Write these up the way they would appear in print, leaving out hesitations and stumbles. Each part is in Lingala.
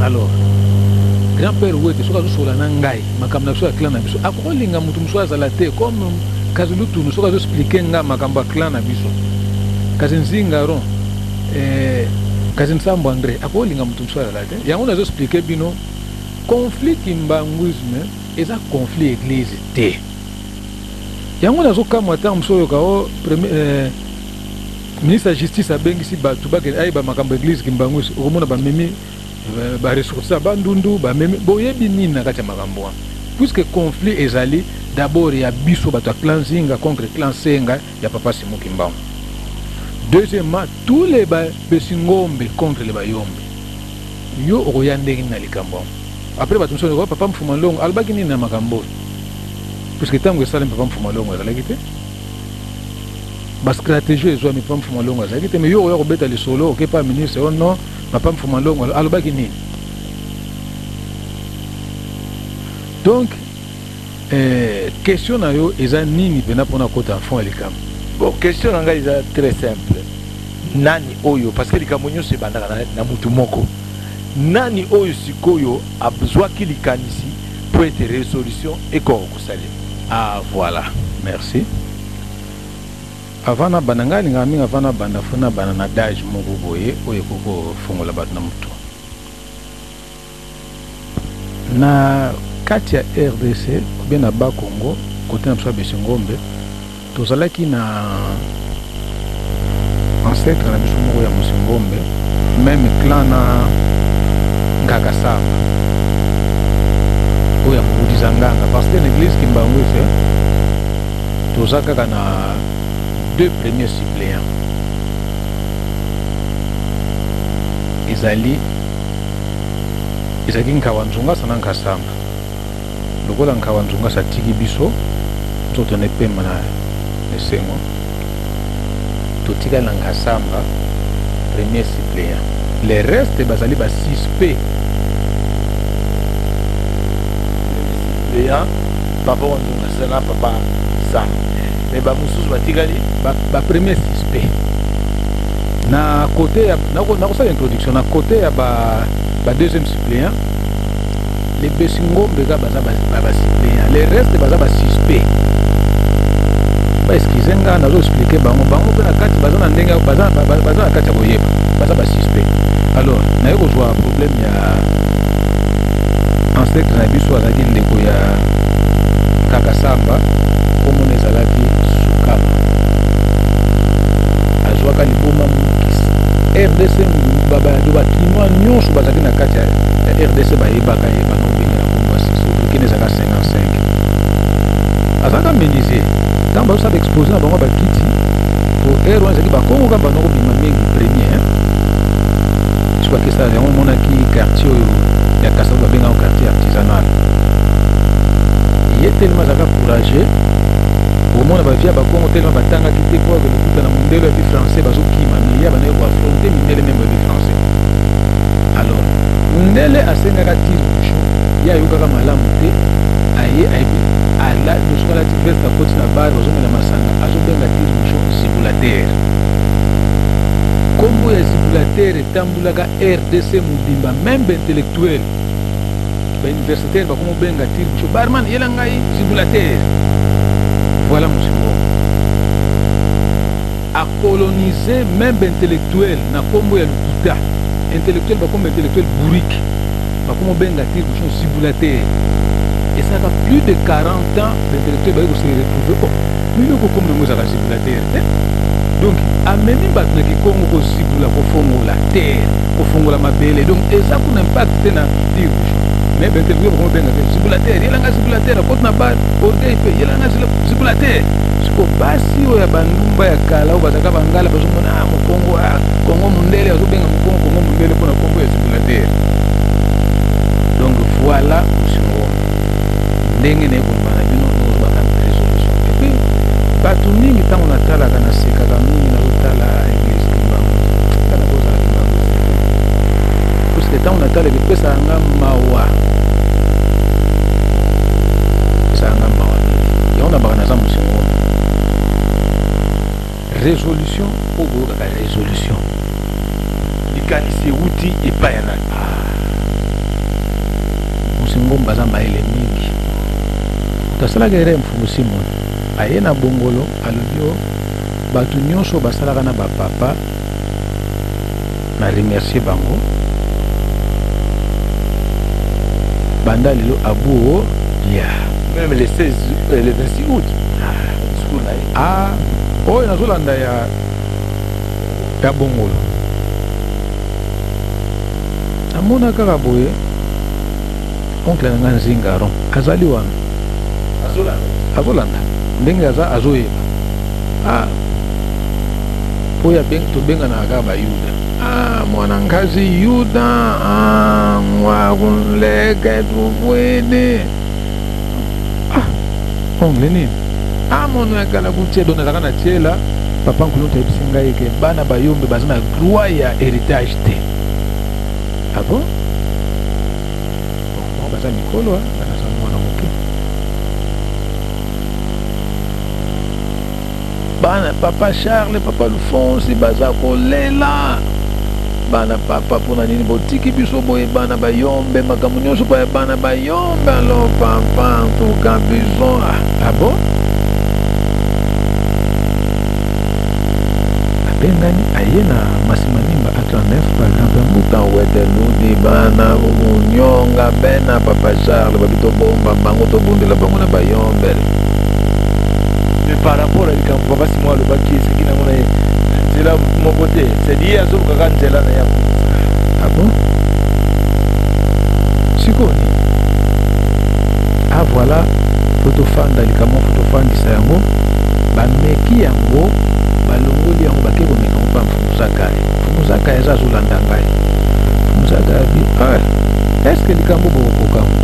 Alors grand-père wete soka zosola na ngai makambo na biso ya clan na biso akolinga mutu mosusu azala te comme kazi lutunu soka azoexplike nga makambo ya clan na biso kazi nzinga ron kazi nsambo André akolinga mutu mosusu azala te yango nazoexplike bino conflit kimbanguisme eza conflit église te yango nazokamwa ta mosusu oyoka o ministre ya justice abengisi bato bakende ayeba makambo église kimbanguisme okomona bamemi baresource bandundu bamemi boyebi nini na kati ya makambo wana puisque conflit ezali d'abord ya biso bato ya clan Zinga contre clan Senga ya papa Simon Kimbangu. Deuxièmement, tous les Besingombe contre les Bayombe yo okoya ndenge na likambo après bato mso papa Mfuma Longo albaki nini na makambo puisque tango esala papa Mfuma Longo azalaki te ba stratégie ezwa papa Mfuma Longo azalaki te mais yo oya kobeta lisolo oke pa ministre oh non papa Mfuma Longo alobaki nini. Donc question na yo eza nini pena pona kota fond likambo. Bon, question na ngai eza très simple. Nani oyo parce que likambo nyonso ebandaka na mutu moko. Nani oyo sikoyo abzwaki likanisi pour être résolution et kokosali. Ah voilà, merci. Avant na bananga linga minga avant na banda fona bana na dage moko boye oyo koko fongola bato na mutu. Na kati ya RDC bien na ba Congo côté na biso Besingombe tozalaki na ancêtre na biso moko ya Musingombe même clan na Ngaka Samba oya kubudiza nganga parce que l'église Kimbangu c'est tozaka na deux premiers suppléants ezali Nkawanzunga sana Nkasamba lokola Nkawanzunga satiki biso nzoto ne pema na esengo totika na Nkasamba premier suppléant les restes bazali ba suspect suppléant papa Nzunga sana papa Sam mais ba mususu batikali ba premier suspect na côté na ko introduction na côté ya ba deuxième suppléant les Besingombe ga baza ba suppléant les restes baza ba suspect ba excuse nga na zo expliquer bango pena kati baza na ndenge baza na kati ya koyeba baza ba suspect. Alors na yoko jwa problème ya ancêtre na biso azaki ndeko ya Kaka Samba komona ezalaki Sukama azwaka liboma mukisi RDC babado bakinoa nyonso bazaki na kati ya RDC bayebaka ye banobengela komwa africaine ezaka 55 azaka menuisier ntango bazosala exposé na bango bakiti po air wana ezalaki bakongo kamba banokobima mingi premier sokakesala yango omonaki quartier oyo ya Kasalo babengaka quartier artisanal ye telema azalaka courageux omona bavia bakongo telema batangaki te po akokuta na mondelo ya français bazokima mais ya banaye koaffronte mindele meme ya français. Alors mondele asengaka tire bouchon ye ayokaka malamu te aye ayebi ala nosoka alati verte akoti na bare bazomela masanga azobenga tire bouchon zibulatere kombo ya zibulatere etambulaka RDC mobimba même baintellectuel bauniversitaire bakomobenga tire bouchon barman yela ngai zibulatere. Voilà mon Simon. A coloniser même intellectuel na kombo ya lukuta intellectuel ba comme intellectuel bourrique ba comme benga tire bouchon zibulatere et ça a plus de 40 ans l'intellectuel ba se retrouver bon mais le comme le mozaka zibulatere donc a même bat na Kongo ko zibula ko fongola terre ko fongola mabele donc et ça pour impact na tire bouchon mais intellectuel ba comme benga zibulatere yela nga zibulatere ko na ba orgueil pe yela nga zibulatere siko basi oyo ya bandumba ya kala oyo bazaka bangala bazomona mokongo kongo mondele azobenga kongo mondele mpona kongo ya zibulatere. Donc voilà Musingombe ndenge naye koloba na bino ozobaka résolution et puis bato mingi ntango natalaka nasekaka mingi nazotala église Kimbangu kana kozala Kimbangu parce que ntango natalaka epesaka nga mawa yango na baka naza Musingombe résolution oboyokaka résolution likanisi euti epai ya nani musingomba za maele mingi tasalaka ere mfumusi moni aye na bongolo alobio batu nyonso basalaka na bapapa na remercier bango banda lelo abuo lia même le 16 le 26 août oyo nazolanda ya bongolo namona kaka boye oncle na nga Nzingaron azali wana azolanda ndenge azoyeba po ya tobenganaka kaka bayuda mwana ngazi yuda mwakunleke tubwene ongle nini mono yakala kutiedo nazaka na tiela papa nkulu tayebisi ngai ke bana bayombe baza na droit ya héritage te bon baza mikolo banaza mwana moke bana papa Charles papa Alphonse baza kolela bana papa mpona nini botiki biso boye bana bayombe makambo nyonso boye bana bayombe alo papa ntuka biso bon bengani aye na masimanimba a 39 par exemple mbuta wete ludi bana munyonga bena papa Charles babito bomba bango to bundela bango na bayombe mais par rapport à likambo papa Simon le baki c'est qui na mona nzela mon côté c'est dit azo kaka nzela na yango bon sikoni voilà photofanda likambo photofandisa yango bameki yango balongoli yango bake komeka ngo pa mfumuzaka eza azolanda ngai mfumuzaka abi eske likambo bokokoka ngo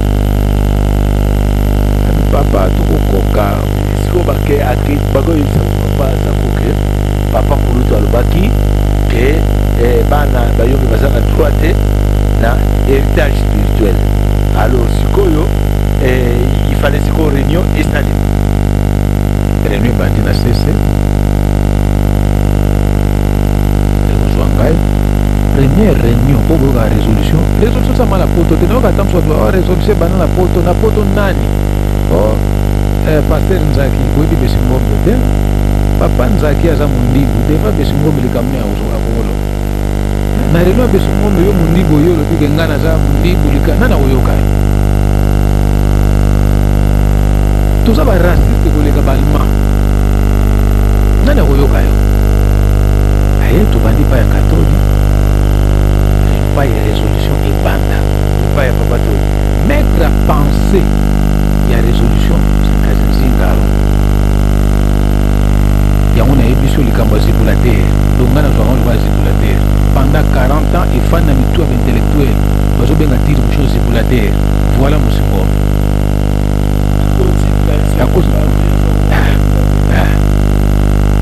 abi papa tokokoka siko bake bakoyebisa papa zakoke papa kulutu alobaki ke bana bayombi baza na droit te na héritage spirituel alors sikoyo il fallait sikoyo réunion esali réunion bandi na sese première réunion pour la résolution ça m'a la poto te noka tamso la résolution bana na poto nani pasteur Nzaki bobi besingombe te papa Nzaki aza mundibu deva besingombe likamne azo akolo na réunion besingombe yo mundibu yo lo bige ngana za mundibu likana na oyoka tout ça va raciste ko leka balma nani oyoka yo aye to bandi pa ya catholique pas de résolution et banda pas ya papa to mettre à penser ya résolution c'est kazi Nzingaro ya on a ébiso likambo zibulater donc ngana zo on va zibulater pendant 40 ans et fan na mitu intellectuel bazo benga tire chose zibulater voilà musingo à cause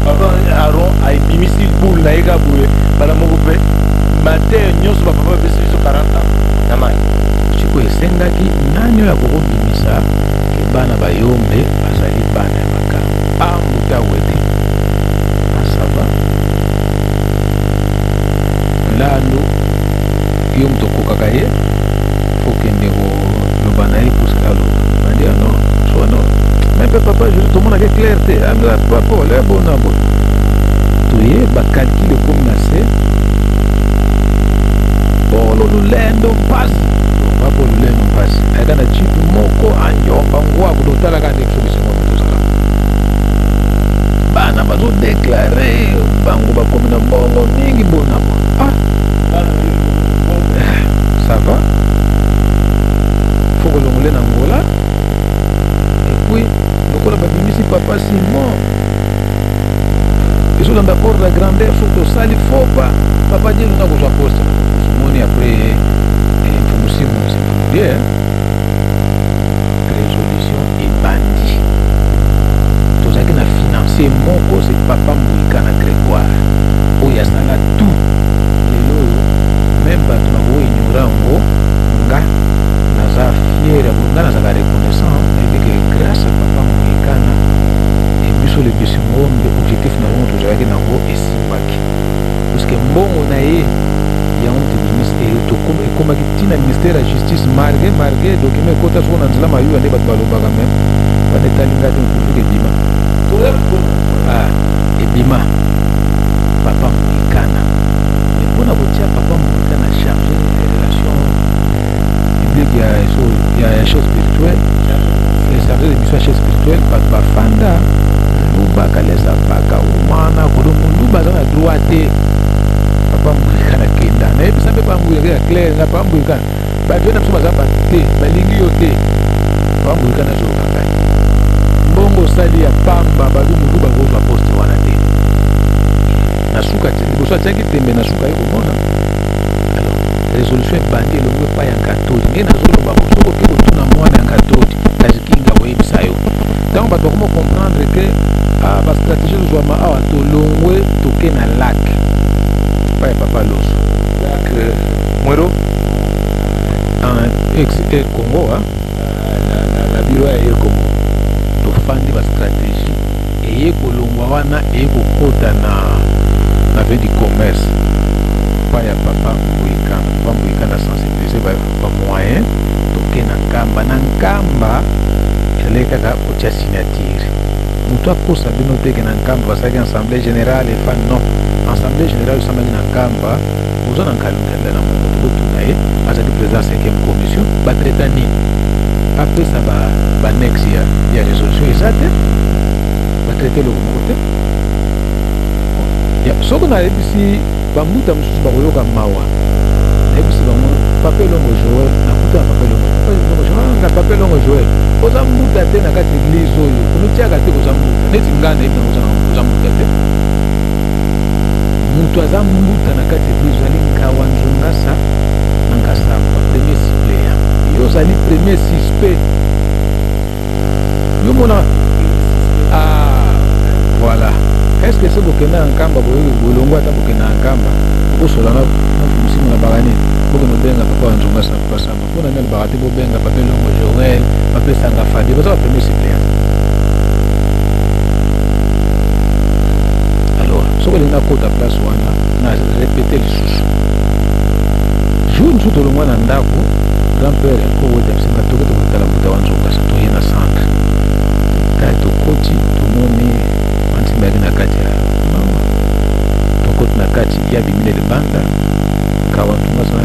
papa Aaron a bimisi boule na ega boule bala moko pe matin nyonso bapapa besi biso 40 ans na mai chiko esengaki nani oyo akokobimisa ke bana bayombe bazali bana ya makambo ambuta wete asava lalo yo moto okokaka ye fokende koloba na ye pusaka loba bandia non sono même papa je tomonaka clair te amla papa ole bona bo toye bakalkile komi na se bolo lulendo mpasi wapo lulendo mpasi ayaka na jipi moko anyomba ngwako totalaka nde biso tozala bana bazodeklare bango bakomi na mbongo mingi bonabo ça va faut kolongole na ngola epuis lokola babimisi papa Simon ezolanda ordre ya grandeur so tosali fopa papa dielu na kozwa poste moni après mfumusimu bien résolution ebandi tozalaki na financier moko c'est papa Moïka na Grégoire oyo asala tout lelo oyo même bato bakoignora yango nga naza fier ya nga nazala reconnaissant ebeke grâce a papa Moïka na ebiso le besingombe objectif na yango tozalaki nango esimbaki parce que mbongo na ye yango te ministre ekomi comme qui le ministère de la justice marqué document kota so na nzela mayu ande bat baloba quand même ba detalinga te pour que dima edima papa Moïkana et pour na kotia papa Moïkana chargé des relations publiques il y a chose spirituelle les chargés de mission chez spirituelle ba fanda luba kalesa baka umana kodo luba za na droite papa Moïkana kenda na ebisa pe papa Moïkana clair na papa Moïkana ba jona mso baza ba te balingi yo te papa Moïkana zo kaka mbongo sali ya pamba babi mundu bakozwa poste wana te nasuka te liboso atiaki tembe nasuka ye komona alors résolution ebandi elongo epai ya nkatodi ngai nazoloba soko oke kotuna mwana ya nkatodi tazikinga koyebisa yo ntango bato bakoma comprendre ke bastratégie tozwama awa tolongwe toke na lac epai ya papa loso lac mwero en Congo na biro ya ye Congo tofandi bastratégie eye kolongwa wana eye kokota na vie du commerce epai ya papa Moïkana sensibiliser ba moyen toke na nkamba ezalaki kaka kotia signature moto akosa bino teke na nkamba basalaki assemblée générale efa non assemblée générale osambaki na nkamba oza na nkalungalela na moto tokotuna ye azalaki président 5e commission batraita nini apesa banexe ya résolution eza te batraite eloko moko te soki nayebisi bambuta mosusu bakoyoka mawa nayebisi bango papa elongo joel nakuta na papa elongo joel papa elongo joel oza mbuta te na kati église oyo komitiaka te koza mbuta neti ngai nayebi nango oza mbuta te moto aza mbuta na kati église ozali ngawa nzongasa na ngasamba premier suppléant yo ozali premier suspect yo mona voilà est ce que c'est bokenda na nkamba bolongo ata bokenda na nkamba okosolanga mosimu na bakani bokende obenga papa wa nzongasa pasamba mpona nani baka te bobenga papa elongo joel bapesanga fadi baza bapremier suppléant alors soki olingi nakota place wana na répété lisusu jour mosusu tolongwa na ndako grand père koweta bisenga toke tokotala mbuta wa nzongasa toye na centre kaya tokoti tomoni antimbaki na kati ya mama tokoti na kati ya bimile libanda kawa ntungasa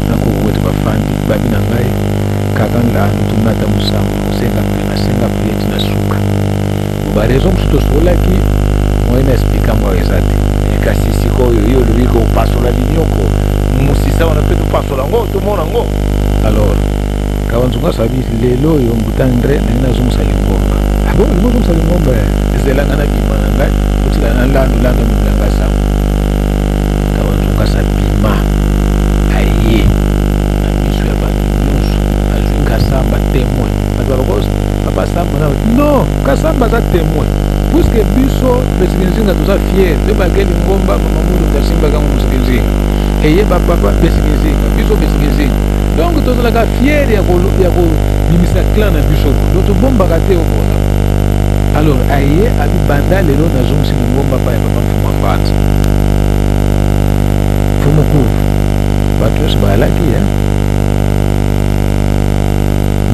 nakowete bafandi babi na ngai kaka nlanu tumata musango kosenga prieti na suka barezo mosusu tosolaki moye na explika mwa eza te kasi sikoyo yo olobi kopasola linioko musisa wana mpe topasola ngo tomona ngo alors kawa nzungasa abi lelo oyo mbuta ndre ndenge nazongusa lingomba abo lingo ozongusa lingomba ezelanga na bima na ngai otila na lando mibilanga sango kawa nzungasa bima aye na miso ya bato nyonso azwi nkasamba témoin bato babakosa papa samba na non kasamba aza témoin puisque biso besikinzinga toza fier tobake lingomba mamamulu tasimbakango mosikinzinga eye bapapa besikinzinga biso besikinzinga donc tozalaka fier ya kobimisa clan na biso do tobombaka te obola alors aye abi banda lelo nazongisi lingomba pa ya papa mfuma mbanza mfumukuvu bato nyonso bayalaki ya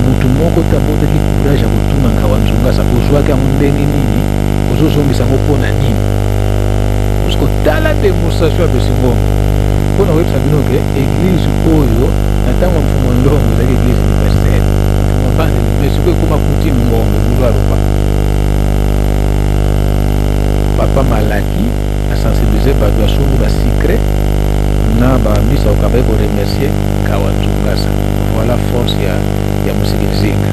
mutu moko tabotaki courage ya kotuna ngawa nzongasa ozwaki yango ndenge nini ozozongisa yango mpona nini parce kotala démonstration ya besingomba mpona koyebisa bino ke église oyo na ntango ya mfumo ndongo ezalaki église universelle mfumo mbandeli mais sikoyo ekoma kutini ngombe bulu aloba papa malaki asensibilize bato asongi basikre na bamisa okabaki koremercier kawa nzongasa voilà force ya mosikinzinga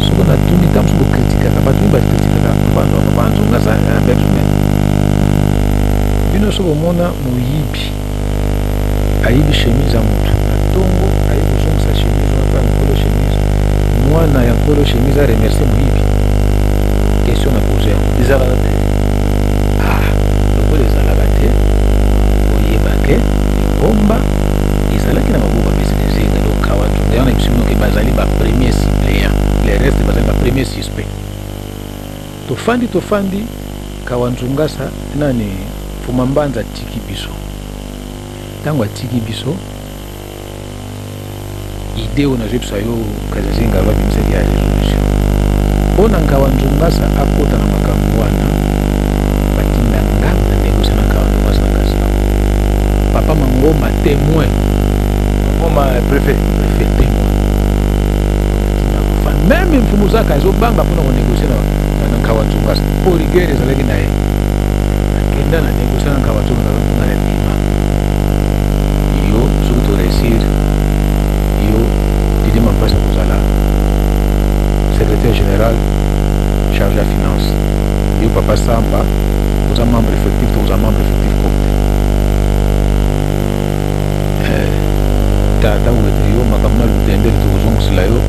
soko natuni ntango soki okritikaka bato oyo bakritikaka papa nzongasa berjume bino soki omona moyibi ayibi chemise ya motu na ntongo ayi kozongisa chemise wana mpa nkolo chemise mwana ya nkolo chemise aremercie moyibi question na pose yango ezalaka te lokola ezalaka te oyebake lingomba ezalaki na maboko apesikizinga donc awa nzonga wana biso binoke bazali bapremier suppléant les restes bazali bapremier suspect tofandi kawa nzongasa nani mfuma mbanza atiki biso ntango atiki biso idée on a joué ça yo kazinga roi bimseli ya résolution ona ngawa nzungasa akota na makambo wana batinda ngamba négocier na ngawa nzungasa na kasa papa mangoma témoin mangoma préfet témoin même mfumu zaka ezobanga mpona konégocier na ngawa nzungasa po rigueur ezalaki na ye akenda na négocier na ngawa nzungasa na lima yo soki to réussir yo Didi Mampasa kozala secrétaire général chargé à finance yo papa Samba oza membre effectif to oza membre effectif copte tata wete yo makambo na lutendeli tokozongosela yo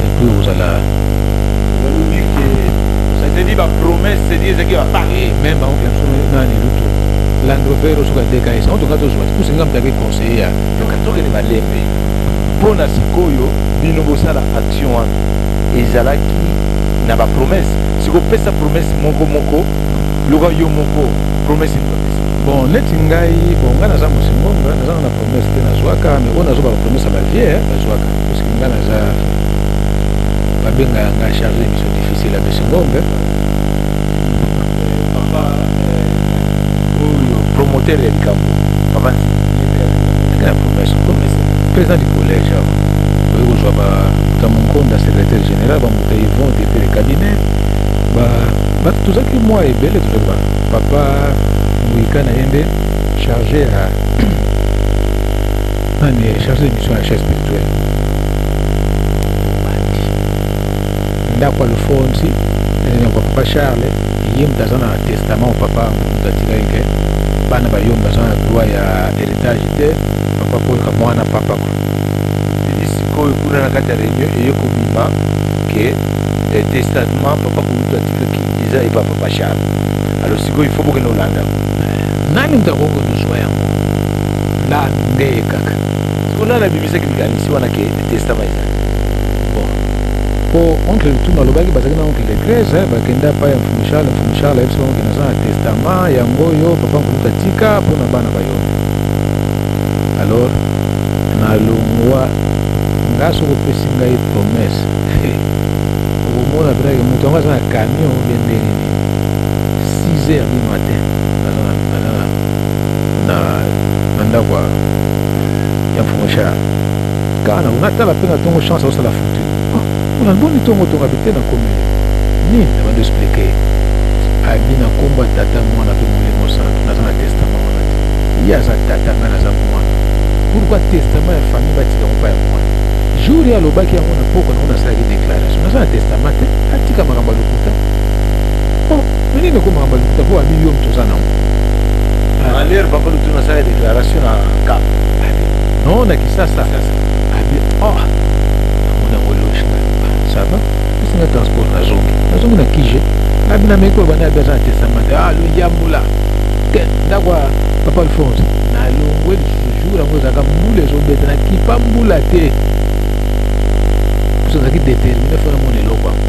epuis ozala olobi ke osatedi bapromesse sedi ezaki bapari même baonke mosusu nani lutu Land Rover osoka dekaisa otonga tozwa kusenga mutaki conseiller ya tokende malembe mpona sikoyo bino bosala action wana ezalaki na bapromesse sikopesa promesse moko loka yo moko promesse nibapesa bon neti ngai bon ngai naza mosingonga naza na promesse te nazwaka mais oyo nazoba bapromesse ya bavie bazwaka parceke ngai naza babenga yanga charge émission difficile ya mosingonga papa oyo promoteur ya likambo papa ngai na promesse président du collège awa oyo kozwa bakuta monkonda secrétaire général bamuta yvon directeur de cabinet bato tozaki mwa ebele tozaki papa Mouika na yende chargé à chargé de mission à chaise spirituelle ndako alfonsi kwa papa Charles ye mutaza na testament papa mutatika ike bana bayo mutaza na droit ya héritage te papa ko mwana papa ko sikoyo kuna na kati ya réunion eye kobima ke testament papa kolutu atikaki eza eba papa Charles alors sikoyo il faut bokende olanda nani mtakoko nuzwa yango la ndeye kaka sikona na bimisaki likanisi wana ke testament eza bon po oncle Lutuma alobaki bazalaki na oncle Legrese bakenda pa ya mfumu Charles yebiso bango kenda aza na testament yango oyo papa nkolutu atika mpona bana bayo alors nalongwa nga soko opesi ngai promesse okomona penake moto yango aza na camion yendeni 6 heures du matin na ndako ya mfumu Charles kana unatala mpe na ntongo chance aosala fortune ona ndoni ntongo tonga bite na komele nini na bando explike abi na kombo ya tata mwana mpe molimo santu naza na testament wana te ye aza tata ngai naza mwana pourkui testament ya famille batika ngo pa ya mwana jour ye alobaki yango na poko nango nasalaki déclaration naza na testament te atika makambo ya lokuta menini ko makambo ya lokuta po abi yo moto oza nango alere papa lutu nasala déclaration na cap non na Kisasa abi amona ngoloshi ça va singa transport nazongi na kije abi na meko bana abi aza na testament lo yambula ke ndakwa papa Alphonse na longwe jour yango ezalaka mbula ezobeta na kipa mbula te puso ezalaki déterminé fona mona eloko yango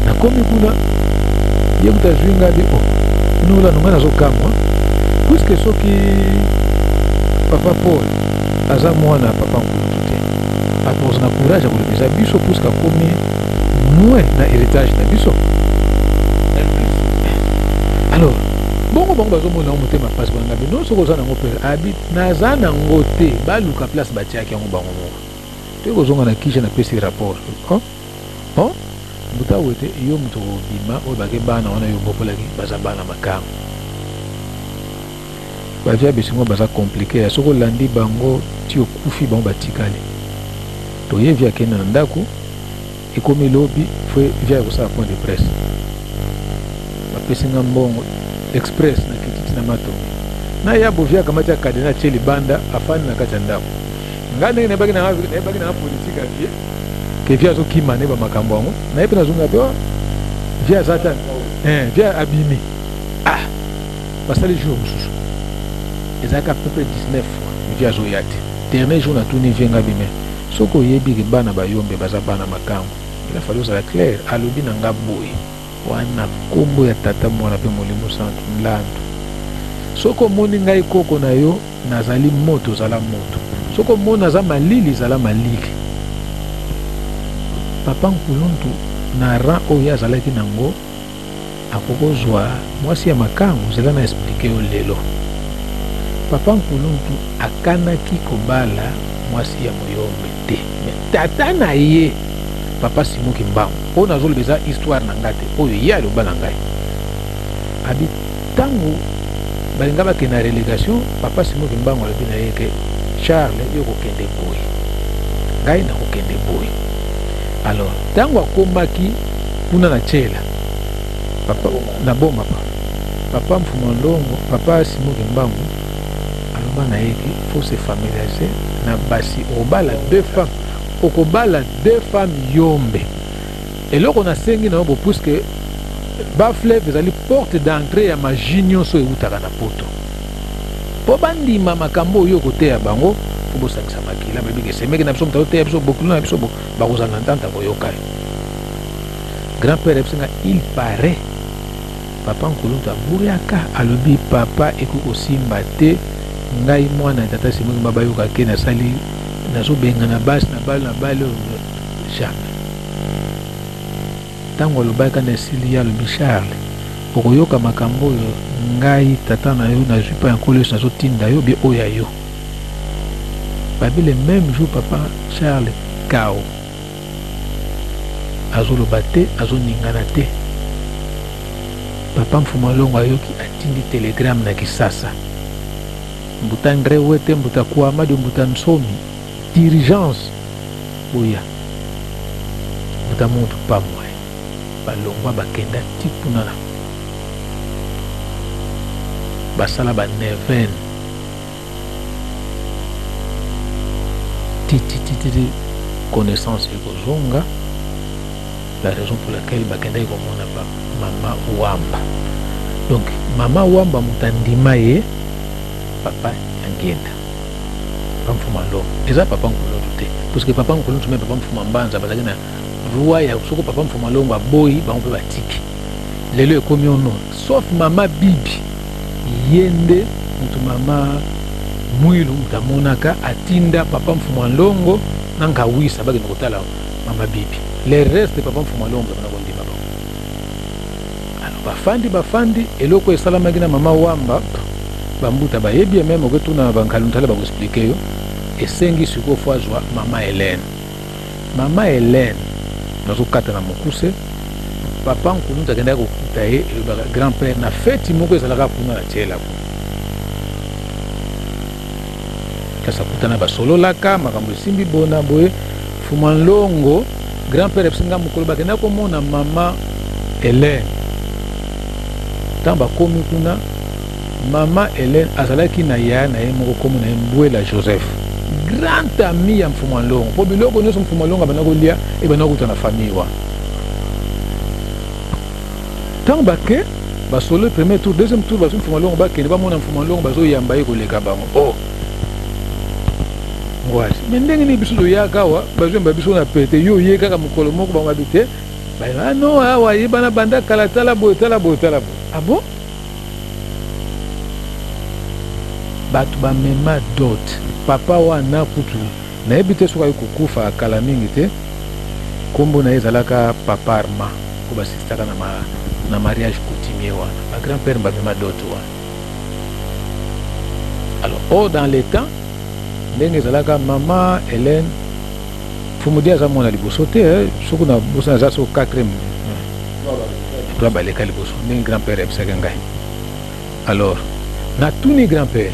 nakomi kuna ye kuta zwi nga abi nola nonga nazokamwa puiske soki papa Paul aza mwana papa nkulutu te akoza na courage ya kolobeza biso puiske akomi moins na héritage na biso alors bongo bango bazomona yango motema mpasi banga bi non soki oza nango mpe abi naza nango te baluka place batiaki yango bango moko te kozonga na kisha napesi rapport buta wete yo moto kobima oyo bake bana wana yo bopolaki baza bana makambo bavia bisingo baza komplike soki olandi bango ti okufi bango batikali toye via akende na ndako ekomi lobi fo via ekosala point de presse bapesi nga mbongo express na kititi na matongo na yabo via kamati ya kadena tie libanda afani na kati ya ndako nga ndenge nayebaki nanga politike avie ke via azokima ne bamakambo yango naye mpe nazonga pe via aza ta via abimi basali jour mosusu ezalaka peu 19 fois via azoya te dernier jour natuni vie nga bime soki oyebi ke bana bayombe baza bana makambo ilafali ozala clair alobi na nga boye wana kombo ya tata mwana mpe molimo santu nlandu soki omoni ngai koko na yo nazali moto ozala moto soko mona za malili zala malili papa Nkuluntu na ran oyo azalaki nango akokozwa mwasi ya makangu zela na explike yo lelo papa Nkuluntu akanaki kobala mwasi ya moyombe te me tata na ye papa Simoki Mbangu oyo nazolobeza histoire na nga te oyo ye aloba na ngai abi ntango balinga bakende na relégation papa Simoki Mbangu alobi na ye ke Charles yo kokende boye ngai nakokende boye alors ntango akomaki kuna na Tshela papa na boma papa Mfumolongo papa Simoki Mbangu aloba na ye ke faut se familiariser na basi obala deux femmes okobala deux femmes yombe eloko na sengi na bo puisque Bas-Fleuve ezali porte d'entrée ya maji nyonso eutaka na poto po bandima makambo oyo koteya bango po bosangisa makila babike semeki na biso moto oteya biso bokulu na biso bakozala na ntanta koyoka yo grand-père ebisenga il paraît papa Nkuluntu aburiaka alobi papa ekokosimba te ngai mwana tata Simoki Mbangu bayoka ke nasali nazobenga na basi na bale jamais ntango alobaka na esili ya alobi Charles okoyoka makambo oyo ngai tata na yo nazwi pa yankolo nyonso nazotinda yo bie oyo ya yo babi le même jour papa Charles kao azoloba te azoningana te papa Mfumolongo ayoki atindi telegramme na Kisasa mbuta Ndre Wete mbuta Kuamadi mbuta Nsomi dirigence boya mbuta muntu pamwe balongwa bakenda tipunana basala ba neven titi connaissance ekozonga la raison pour laquelle bakenda ekomona ba mama Wamba donc mama Wamba mutandima ye papa yangenda papa Mfumolongo eza papa Nkuluntu te parce que papa Nkuluntu me papa Mfumambanza bazaki na roi ya soko papa Mfumolongo aboyi bango mpe batiki lelo ekomi ono sauf mama Bibi yende mutu mama Mwilu mutamonaka atinda papa Mfumolongo nanga wisa bakende kotala mama Bibi le reste papa Mfumolongo bana kondima bango alors bafandi eloko esalamaki na mama Wamba bambuta bayebi même oketuna bankaluntala bakoexplike yo esengi siko fwazwa mama Hélène nazokata na mokuse papa Nkuluntu akendaki kokuta ye elobaka grand-père na feti moko ezalaka kuna na Tshela kasi akutana basololaka makambo esimbi bona boye Mfumolongo grand-père ebisenga mokolo bakendaki komona mama Hélène ntango bakomi kuna mama Hélène azalaki na ya na ye moko komo na ye Mbwela Joseph grand ami ya Mfumolongo po biloko nyonso Mfumolongo abana kolia ebana kuta na famille wa ntango bake basolo premier tour deuxième tour baso Mfumolongo bakende bamona Mfumolongo bazoyamba ye koleka bango oh ngwasi me ndenge ni biso toyaka awa bazoyamba biso na pete yo ye kaka mokolo moko bango abi te no awa ye bana banda kala tala boye ah bon bato bamema dot papa wana kutu nayebi te soki kokufa akala mingi te kombo na ye ezalaka papa Arma ko basistaka na mariage coutumier wana bagrand-père bamema dot wana alors dans les temps ndenge ezalaka mama Hélène Fumudi aza mwana liboso te soki na boso aza so 4e to baleka liboso ndenge grand-père ebisaka ngai alors natuni grand-père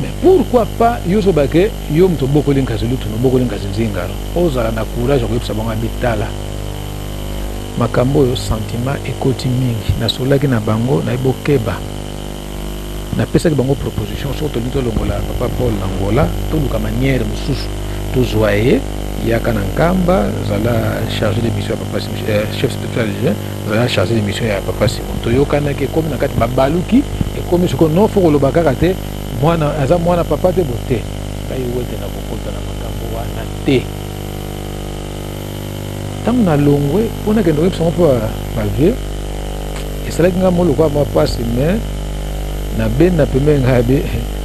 mais pourquoi pas yoso bake yo mto bokoli nkazi lutu no bokoli nkazi nzingaro ozala na courage okuyebisa bango bitala makambo yo sentiment ekoti mingi nasolaki na bango na ebokeba napesaki bango proposition soki tolingi tolongola papa Paul na Ngola toluka manière mosusu tozwa ye yaka na nkamba zala chargé de mission ya papa chef spirituel zala chargé de mission ya papa Simon toyokanaki ekomi na kati babaluki ekomi soko non fo koloba kaka te mwana aza mwana papa te bote ngai wete na kokota na makambo wana te ntango nalongwe mpona kende koyebisa ngo mpo bavie esalaki nga moloko ya mapasi me na beni na pembe ngai abe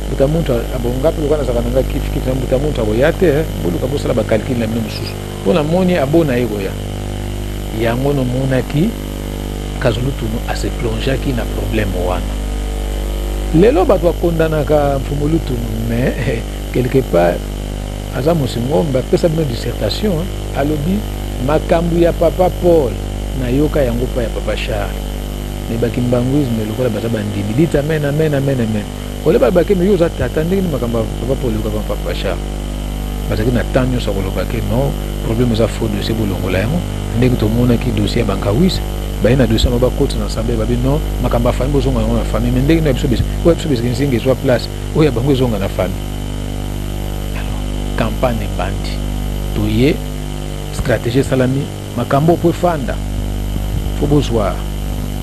Butamuntu abongapi lokana zakananga kifi na butamuntu aboyate boluka bosala ba calcul na mino mususu pona moni abona yegoya yango no monaki kazulutuno ase plongeaki na problème wana lelo bato bakondanaka mfumulutuno mais quelque part aza Musingombe apesa bino dissertation alobi makambu ya papa Paul na yoka yango pa ya papa Charles ne bakimbanguisme lokola baza bandimi dit amen amen amen amen ole babake me yoza tata ndenge makambu papa Paul yoka papa Charles bazaki na tanyo sa koloba ke non problème za faux dossier bolongola yango ndenge to mona ki dossier ya bankawisa baina dossier ma bakoti na sambe babi non makambu afami bozonga yango na famille mais ndenge na biso biso nzinge zo place oya bango ezonga na famille campagne bandi toye stratégie salami makambo po fanda fo bozwa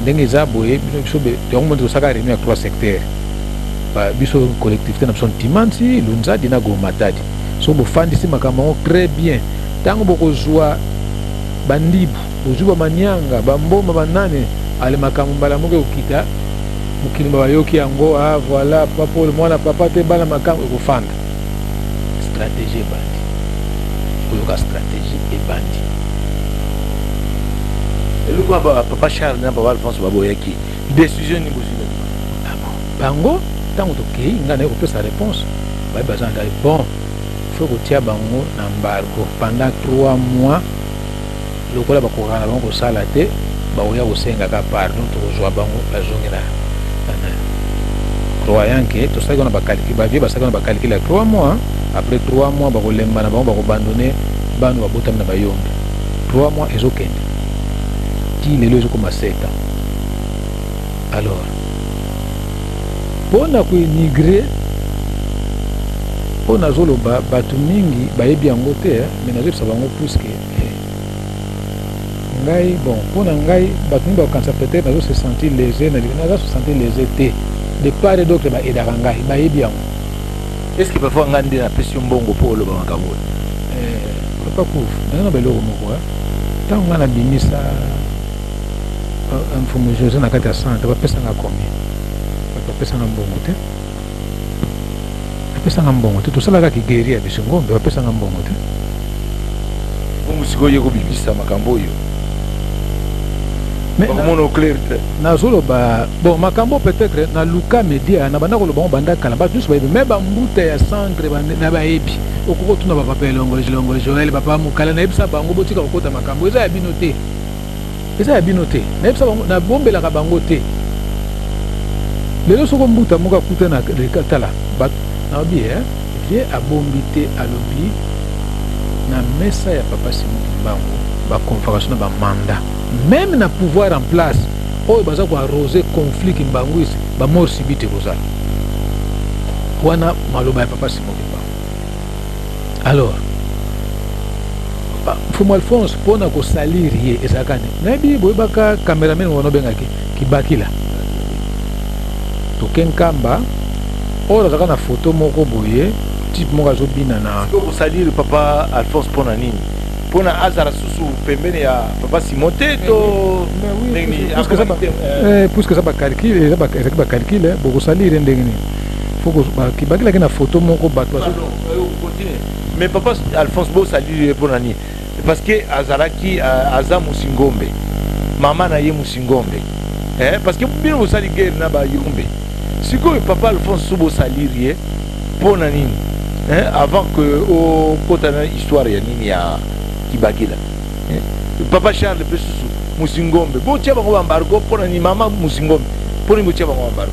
ndenge za boye biso be yango mo saka réunion ya 3 secteurs ba biso collectivité na biso timanti lunza dina go matadi so bo fandi si makambo très bien tango bokozwa bandibu bozwa manyanga bamboma banane ale makambo mbala moke ukita mukilima bayoki yango voilà papa le mwana papa te bana makambo ko fanda stratégie bandi oyoka stratégie ebandi eloko papa Charles na papa Alphonse baboyaki décision ni bozila bango tango tokei nga na kopesa réponse baye bazanga bon faut kotia bango na embargo pendant 3 mois lokola bakokana bango kosala te baoya kosengaka pardon tokozwa bango bazongi na croyant que tosalaki na bakaliki bavie basalaki na bakaliki ya 3 mois après 3 mois bakolemba na bango bakobandone bano babotami na bayombe 3 mois ezokende ti lelo ezokoma 7 ans alors mpona koémigre mpo nazoloba bato mingi bayebi yango te mais nazoyebisa bango puiske ngai bon mpona ngai bato mingi bakokanisa peut-être nazo se sentir lésé naza se sentir lésé te de part et d'autre baedaka ngai bayebi yango est-ce que parfois ngai nde napesi mbongo mpo oloba makambo papa kufu naza na beloko moko ntango ngai nabimisa mfumu José na kati ya centre bapesanga combien bapesanga mbongo te bapesanga mbongo te tosalaka kigeri ya biso ngombe bapesanga mbongo te bongo sikoyo ekobimisa makambo oyo bakomona oclair te nazoloba bon makambo peut-être na luka media na banda koloba ngo banda kala bato nyonso bayebi me bambuta ya centre na bayebi okokotuna bapapa elongole Joel papa mokala nayebisa bango botika kokota makambo eza ya bino te nayebisa bango nabombelaka bango te lelo soko mbuta moko akuta na tala bato naobi vie abombi te alobi na mesa ya papa Simon Kimbangu baconvocation na bamanda même na pouvoir en place oyo baza koarrose conflit Kimbangu isi bamort subite kozala wana maloba ya papa Simon Kimbangu alors mfumu Alphonse mpona kosaliri ye ezalaka nini nayebi boyebaka cameraman wana obengaki kibakila tokenkamba oyo azalaka na foto moko boye type moko azobina na kosaliri papa Alphonse mpona nini mpona azala susu pembeni ya papa Simon te to puisque eza bacalcule ezalaki bacalcule bokosalire ndenge nini kibakilaki na foto moko bato mais papa Alphonse bosaliri mpona nini parce que azalaki aza Musingombe mama na ye Musingombe parce que bino bosali guerre na bayombe sikoyo papa Alphonse so bosaliri ye mpona nini avant que okota na histoire ya nini ya kibakila papa Charles pe susu Musingombe botia bango bambargo mpona nini mama Musingombe mpona nini botia bango bambargo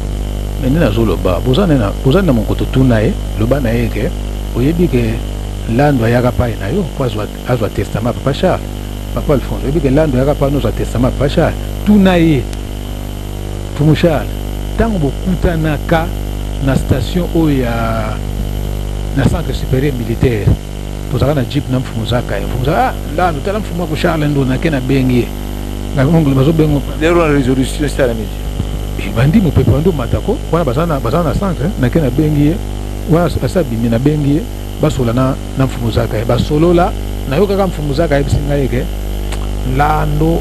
mais nde nazoloba bozani na mokoto tuna ye loba na ye ke oyebi ke lando ayaka pai na yo po azwa testament papa Charles papa Alphonse oyebi ke lando ayaka pai nozwa testament papa Charles tuna ye mfumu Charles ntango bokutanaka na station oyo ya na centre supérieur militaire tozalaka na jeep na mfumu zaka ye mfumu zaka lando tala mfumu ako Charles ndo nake na bengi ye ongle bazobengo lero na résolution esala midi bandi mopepe bando matako wana bazana na centre nake na bengi ye wana asabimi na bengi ye basola na mfumu zaka ye basolola nayokaka mfumu zaka yebisinga yeke lando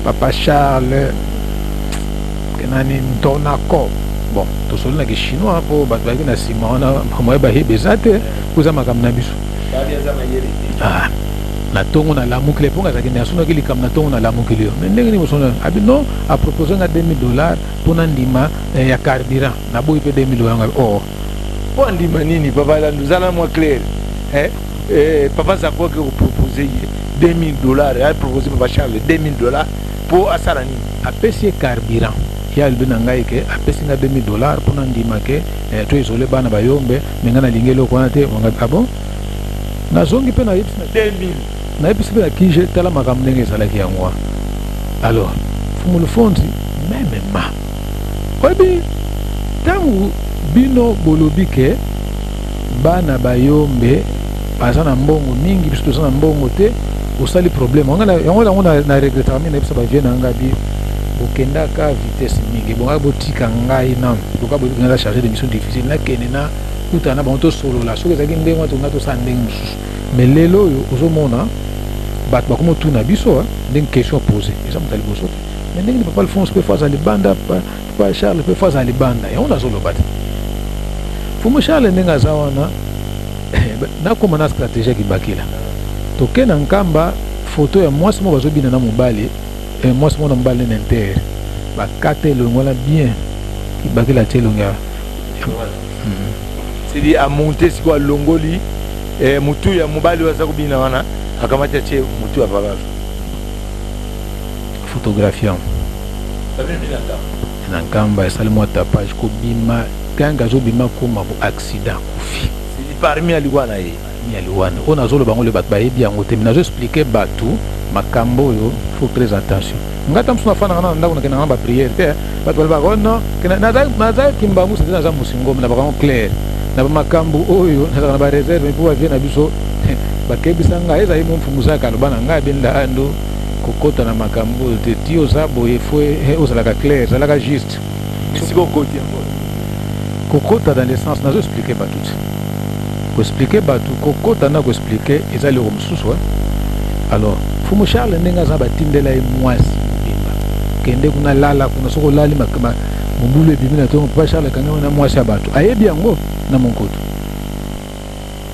papa Charles kenani ntonako bon tosoli na ke chinois po bato bazalaki na nsima wana moye bayeba eza te koza makambo na biso na ntongo na lamukile mpo ngazalaki nde asunaki likambo na ntongo na lamukile yo mais ndenge nini bosona abi non apropose nga $2000 mpona ndima ya carburant naboyi mpe $2000 ngabi oh mpo ndima nini papa landu ozala mwa clair papa zakoki kopropose ye $2000 apropose papa charles $2000 mpo asala nini apesi ye carburant ye alobi na ngai ke apesi nga $2000 mpona ndima ke to ezole bana bayombe me nga nalingi eloko wana te abo nazongi mpe nayebisi na 2000 nayebisi mpe na kije tala makambo ndenge ezalaki yango wana alors fumulu fonzi memema oyebi ntango bino bolobi ke bana bayombe baza na mbongo mingi biso toza na mbongo te osali problème yango na regretaka mi nayebisa bavie na nga bi bokendaka vitesse mingi bonga botika ngai nano loka boza chargé de mission difficile nakende na kutana na bango tosolola soki ezalaki ndenge wana tonga tosala ndenge mosusu mais lelo oyo ozomona bato bakoma otuna biso ndenge question posé eza moto ya liboso te mais ndenge ni papa alphonse mpe faza libanda papa charles mpe faza libanda yango nazoloba te fumu charles ndenge aza wana nakoma na stratégie kibakila toke na nkamba foto ya mwasi moko bazobina na mobali mwasi moko na mobali na intere bakata elongo wana bien kibakila tie elongo ya c'est-à-dire amonte siko alongoli mutu ya mobali waza kubina wana akamati atie mutu ya papa photographie na nkamba esali mwa tapage kobima kanga azobima koma bo accident kufi parmi aliwana ye aliwana on azoloba ngo le bato bayebi yango te mais nazo expliquer bato makambo oyo faut très attention ngata msuna fana na ndako nakena ngamba prière te bato balba oh non naza kimbangu c'est naza musingomo na bakango clair na makambo oyo na ba réserve pour vient na biso bakebisa ngai eza yimo mfumuza kaloba na ngai benda ando kokota na makambo te tio zabo efwe ozalaka clair zalaka juste siko koti yango kokota dans le sens nazo expliquer bato ko expliquer bato kokota na ko expliquer ezali ko mususu alors fumu Charles ndenge aza batindela ye mwasi bimba kende kuna lala kuna soko lali makama mubulu ebimi na tongo papa Charles kanga na mwasi ya bato ayebi yango na monkoto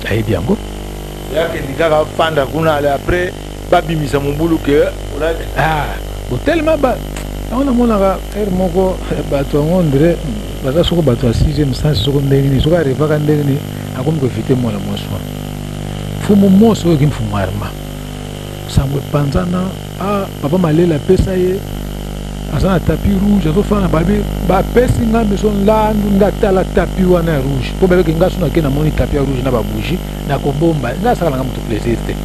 ayebi yango yake ndikaka fanda kuna ale après babimisa mubulu ke bo tellement ba on a monaka moko bato yango ndire baza soko bato ya 6e sens soko ndenge ni soko arivaka ndenge ni akomi koevite mwana mwasi wana fumu mosi oyo kimfumu arma sango epanzana papa malela apesa ye aza na tapi rouge azofana babi bapesi nga miso nlandu nga tala tapi wana ya rouge mpo babeke nga so nake namoni tapi ya rouge na babougie nakobomba nga asakalanga moto plaisir te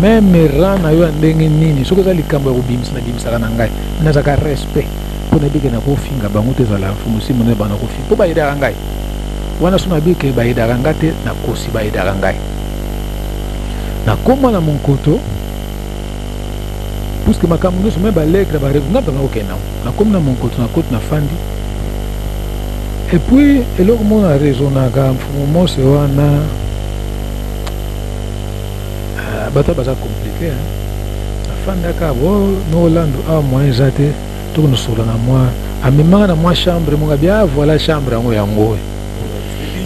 meme ran na yo ya ndenge nini soki eza likambo ya kobimisa nabimisaka na ngai nazaka respect mpo nayebike nakofinga bango te ezala fumusimu ne bana kofinga mpo bayedaka ngai wana so nabike bayedaka nga te nakosi bayedaka ngai nakoma na monkoto puisque makambo nyonso me balekre baregunga banga kokenda nakomi na monkoto nakoti na fandi et puis eloko moko na raisonnaka mfumu mosi wana bato baza compliqué nafandaka bo noolando awa moyen eza te tokonosola na mwa amemanga na mwa chambre monga bia voilà chambre yango yango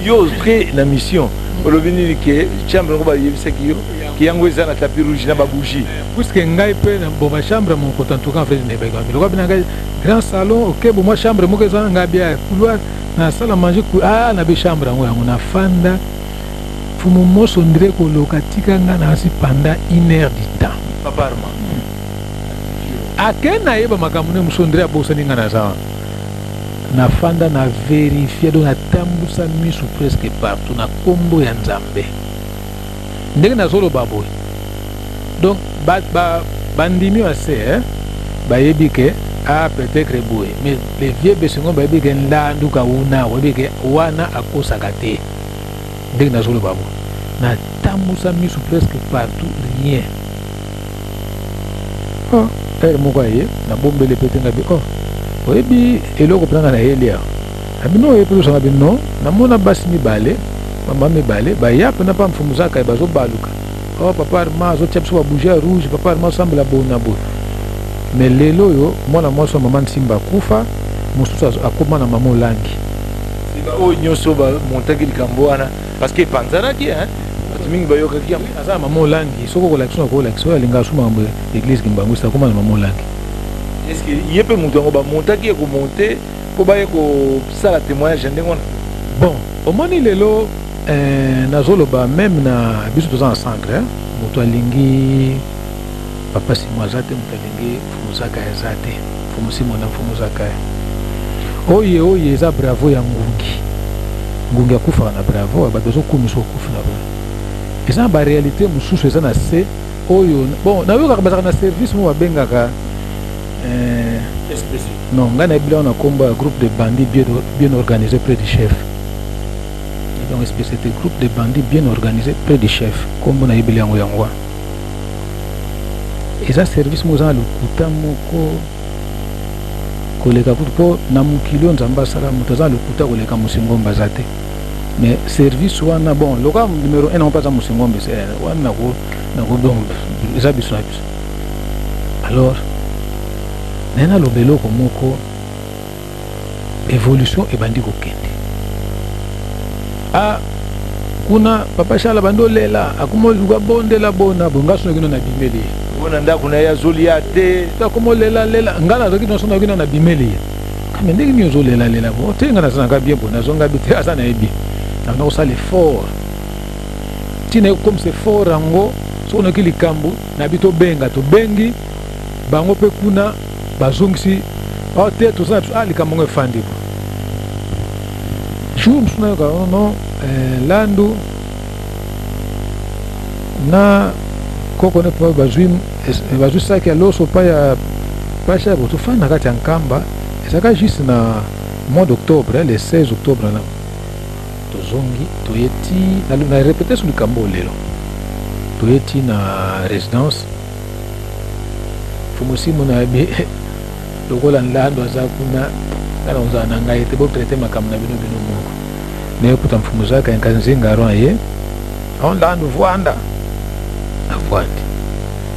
yo pré na mission olobi nini ke chambre ngo bayebisaki yo ki yango eza na tapis rouge na babougie puisque ngai mpe bo bachambre monkoto en tout cas en fait nebeka biloko bina ngai grand salon ok bo mwa chambre moko eza na ngai bia couloir na salle à manger na be chambre yango na fanda fumu moso ndire koloka tika nga na asi pendant 1 heure du temps paparma akena yeba makambo ne moso ndire abosani nga na za na fanda na vérifier donc natambusa miso presque partout na kombo ya nzambe ndenge nazoloba boye donc bandimi base bayebi ke peut-être boye mais les vieux besengo bayebi ke ndanduka una bayebi ke wana akosaka te ndenge nazoloba boye natambusa miso presque partout rien ere moko aye nabombeli pete ngabi oyebi eloko mpena na yeli awa abino oyebi tosanga bino namona basi mibale mama mibale baya mpena mpa mfumuzaka bazobaluka papa arma azotia biso babougie ya rouge papa arma osambela boye na boye mais lelo oyo mwana mwasi wa mama nsimba akufa mosusu akoma na mama olangi oyo nyonso bamontaki likambo wana parce que epanzanaki bato mingi bayokaki yango aza na mama olangi soki okolakisa okolakisa oyo alingaka so makambo église kimbangwisa akoma na mama olangi est ce que ye mpe moto yango bamontaki ye komonte mpo baye kosala témoignage ya ndenge wana bon omoni lelo nazoloba meme na biso toza na centre moto alingi papa simo aza te moto alingi mfumu zaka eza te mfumu simo na mfumu zaka oyo eza bravo ya ngungi akufaka na bravo bato bazokumisa okufi na bona eza na baréalité mosusu eza na se oyo bon nayokaka bazaka na service mo babengaka non ngai nayebi na kombo ya groupe de bandits bien organisé près du chef donc spécialité groupe de bandits bien organisé près du chef kombo nayebeli yango yango eza service mo eza na lokuta moko koleka kutu mpo na mokili oyo nzambe asala moto aza na lokuta koleka mosingombe aza te mais service wana bon loka numéro 1 nango mpe aza mosingombe wana donc eza biso na biso alors naye naloba eloko moko évolution ebandi kokende kuna papa shala bandi olela akoma oluka bondela bona bo nga sonokino na bimeli ye bona ndako na ye azolia te akoma olelalela nga nazoki nyonso nakino na bimeli ye kame ndenge nini ozolelalela bo te nga nazanaka bien bo nazonga bi te aza na ye bien nakona kosala effort ntina comme c'est fort yango soki noki likambo na bi tobengi bango mpe kuna bazongisi te toza na biso likambo yango efandi bo jour mosusu nayoka non landu na koko ne pa bazwi saki ya loso pa ya pasha bo tofandi na kati ya nkamba ezaka juste na mois d'octobre le 16 octobre na tozongi toyeti na répété sur likambo lelo toyeti na résidence fumosimo na bi lokola nlando aza kuna kana ozala na ngai te botraite makambo na bino moko naye kuta mfumu zaka enkanzinga aron ye aonlando voanda avwandi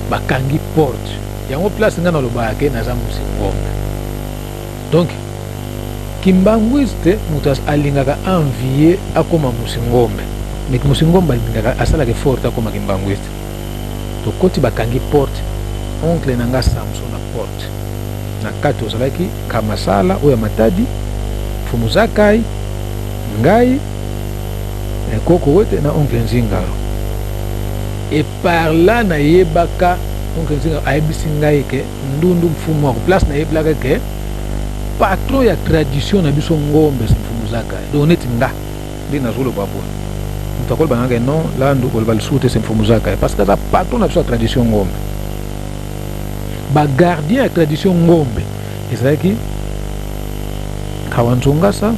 bakangi porte yango place nga nalobaka ke naza mosingombe donc kimbangwisi te moto alingaka envie akoma mosingombe mais mosingombe alingaka asalaka effort akoma kimbangwisi tokoti bakangi porte oncle na nga samson na porte na kati ozalaki kamasala oyo matadi mfumu zakai ngai koko wete na oncle nzingaro et par là nayebaka oncle nzingaro ayebisi ngai ke ndundu mfumu wako place nayebelaka ke patron ya tradition na biso ngombe se mfumu zakai donc neti nga nde nazoloba bona moto akoloba nanga non landu koloba lisusu te se mfumu zakai parce que aza patron na biso ya tradition ngombe bagardien ya tradition ngombe ezalaki kawanzongasa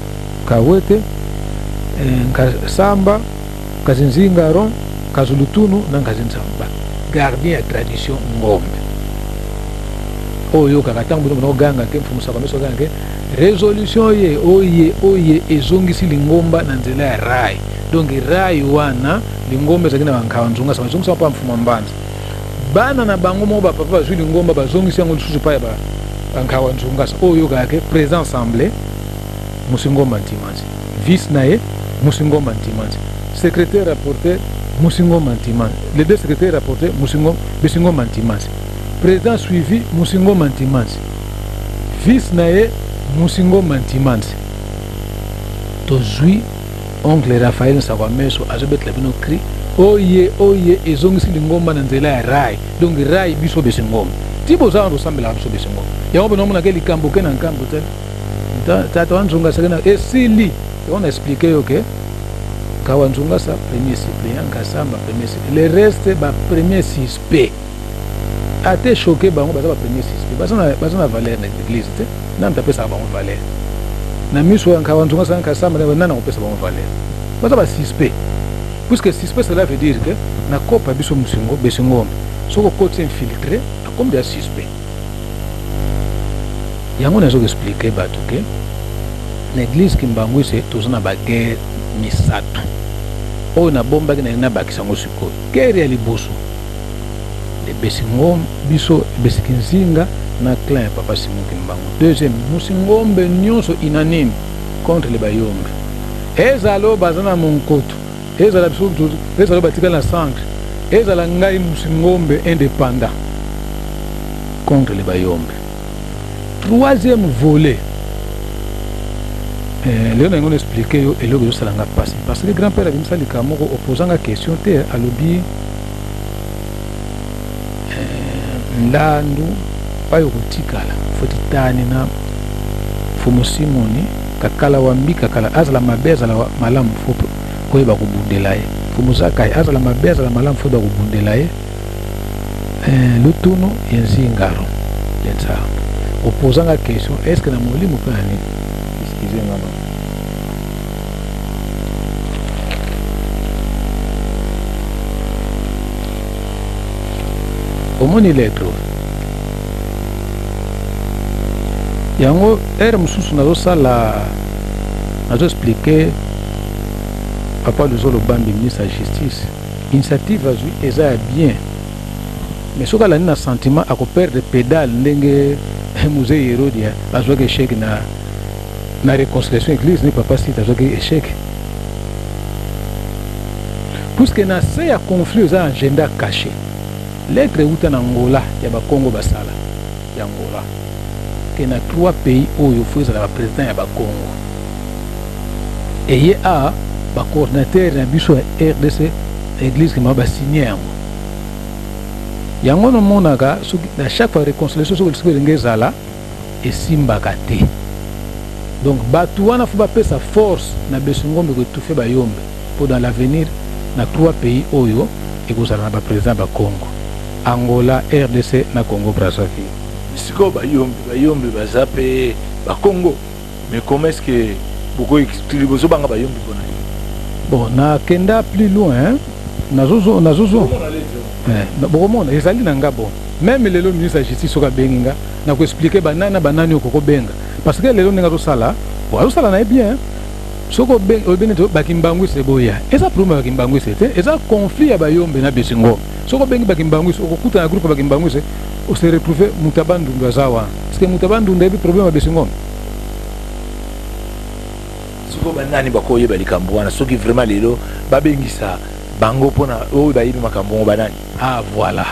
kawete nkasamba kazinzingaro kazulutunu na nkazinzamba gardien ya tradition ngombe oyo kaka ntango bino bona oganga ke mfumu saka meso oganga ke résolution ye oye ezongisi lingomba na nzela ya rai donc rai wana lingomba ezalaki na bankawanzongasa bazongisa mpa mfumu mbanza bana na bango moko bapapa bazwi lingomba bazongisi yango lisusu pa ya bankawa nzongasa oyo kaka ke président assemblée musingomba ntimanzi vice na ye musingomba ntimanzi secrétaire rapporteur musingomba ntimanzi les deux secrétaires rapporteurs musingomba ntimanzi président suivi musingomba ntimanzi vice na ye musingomba ntimanzi tozwi oncle Raphaël Nsakwameso azobetela bino cri oye ezongisi lingomba na nzela ya rai donc rai biso besingomba ti bozala bosambelaka biso besingomba yango bino omonake likambo ke na nkambo te tata wanzongasa ke na esili on a expliqué yo ke kawanzongasa premier suppléant kasamba premier suppléant le reste ba premier suspect ate choqué bango baza ba premier suspect baza na valeur na l'église te nani tapesaka bango valeur na miso ya kawanzongasa kasamba nani akopesa bango valeur baza ba suspect puisque suspect cela veut dire que na kopa biso musingo besingombe soko koti infiltré comme des suspects yango nazo expliquer bato ke na église kimbangwisi toza na baguerre misato oyo nabombaki na bakisa yango sikoyo guerre ya liboso le besingombe biso besiki nzinga na clan ya papa Simon Kimbangu. Deuxième, Musingombe nyonso inanini contre les bayombe. Ezalo bazana monkoto. Ezala biso ezalo batika na centre. Ezala ngai Musingombe indépendant contre les bayombe. Troisième volet. Léon a expliqué et le ça l'a passé parce que le grand-père a dit ça les moko opposant la question te à l'obi ndandu payo kutikala fotitani na fumusimoni kakala wambi kakala azala mabeza la malamu fopo koyeba kubundela ye fumuzaka azala mabeza la malamu fopo kubundela ye lutuno yenzingaro yenza opposant la question est-ce que na molimo pani excusez-moi. Omoni lettre yango ere mususu nazo sala nazo expliquer papa Luzolo Bambi ministre de la justice initiative azui eza bien mais soka la na sentiment à perdre pédale ndenge musée Hérodia azwa que échec na réconciliation église ni papa site azwa que échec puisque na se ya conflit eza agenda caché. Lettre uta na Angola ya ba Congo basala ya Angola que na 3 pays oyo fuza la président ya ba Congo et ye a ba coordinateur na biso ya RDC église qui m'a ba signé yango no monaka na chaque fois réconciliation sur le ngezala et simbaka te donc batu wana fu ba pesa force na besungombe ko tout fait ba yombe pour dans l'avenir na 3 pays oyo et ko sala ba président ba Congo Angola, RDC na Congo Brazzaville. Siko bayombe bazape ba Congo. Mais comment est-ce que beaucoup expliquer bozo banga bayombe bona? Bon, na kenda plus loin, nazozo. Bokomona ezali nanga bon. Même lelo ministre de la justice soka benginga na ko expliquer banani okoko benga parce que lelo ninga to sala, bo sala na bien. Soko obeneto bakimbangu seboya. Eza problème bakimbangu c'était, eza conflit ya bayombe na besingo. Soko bengi bakimbangu okukuta na groupe bakimbangu se o se retrouver mutabandu ngazawa. Est-ce que mutabandu ndebi problème ya besingo? Soko banani bakoye balikambwana soki vraiment lelo babengisa bango pona o bayibi makambo banani. Ah voilà.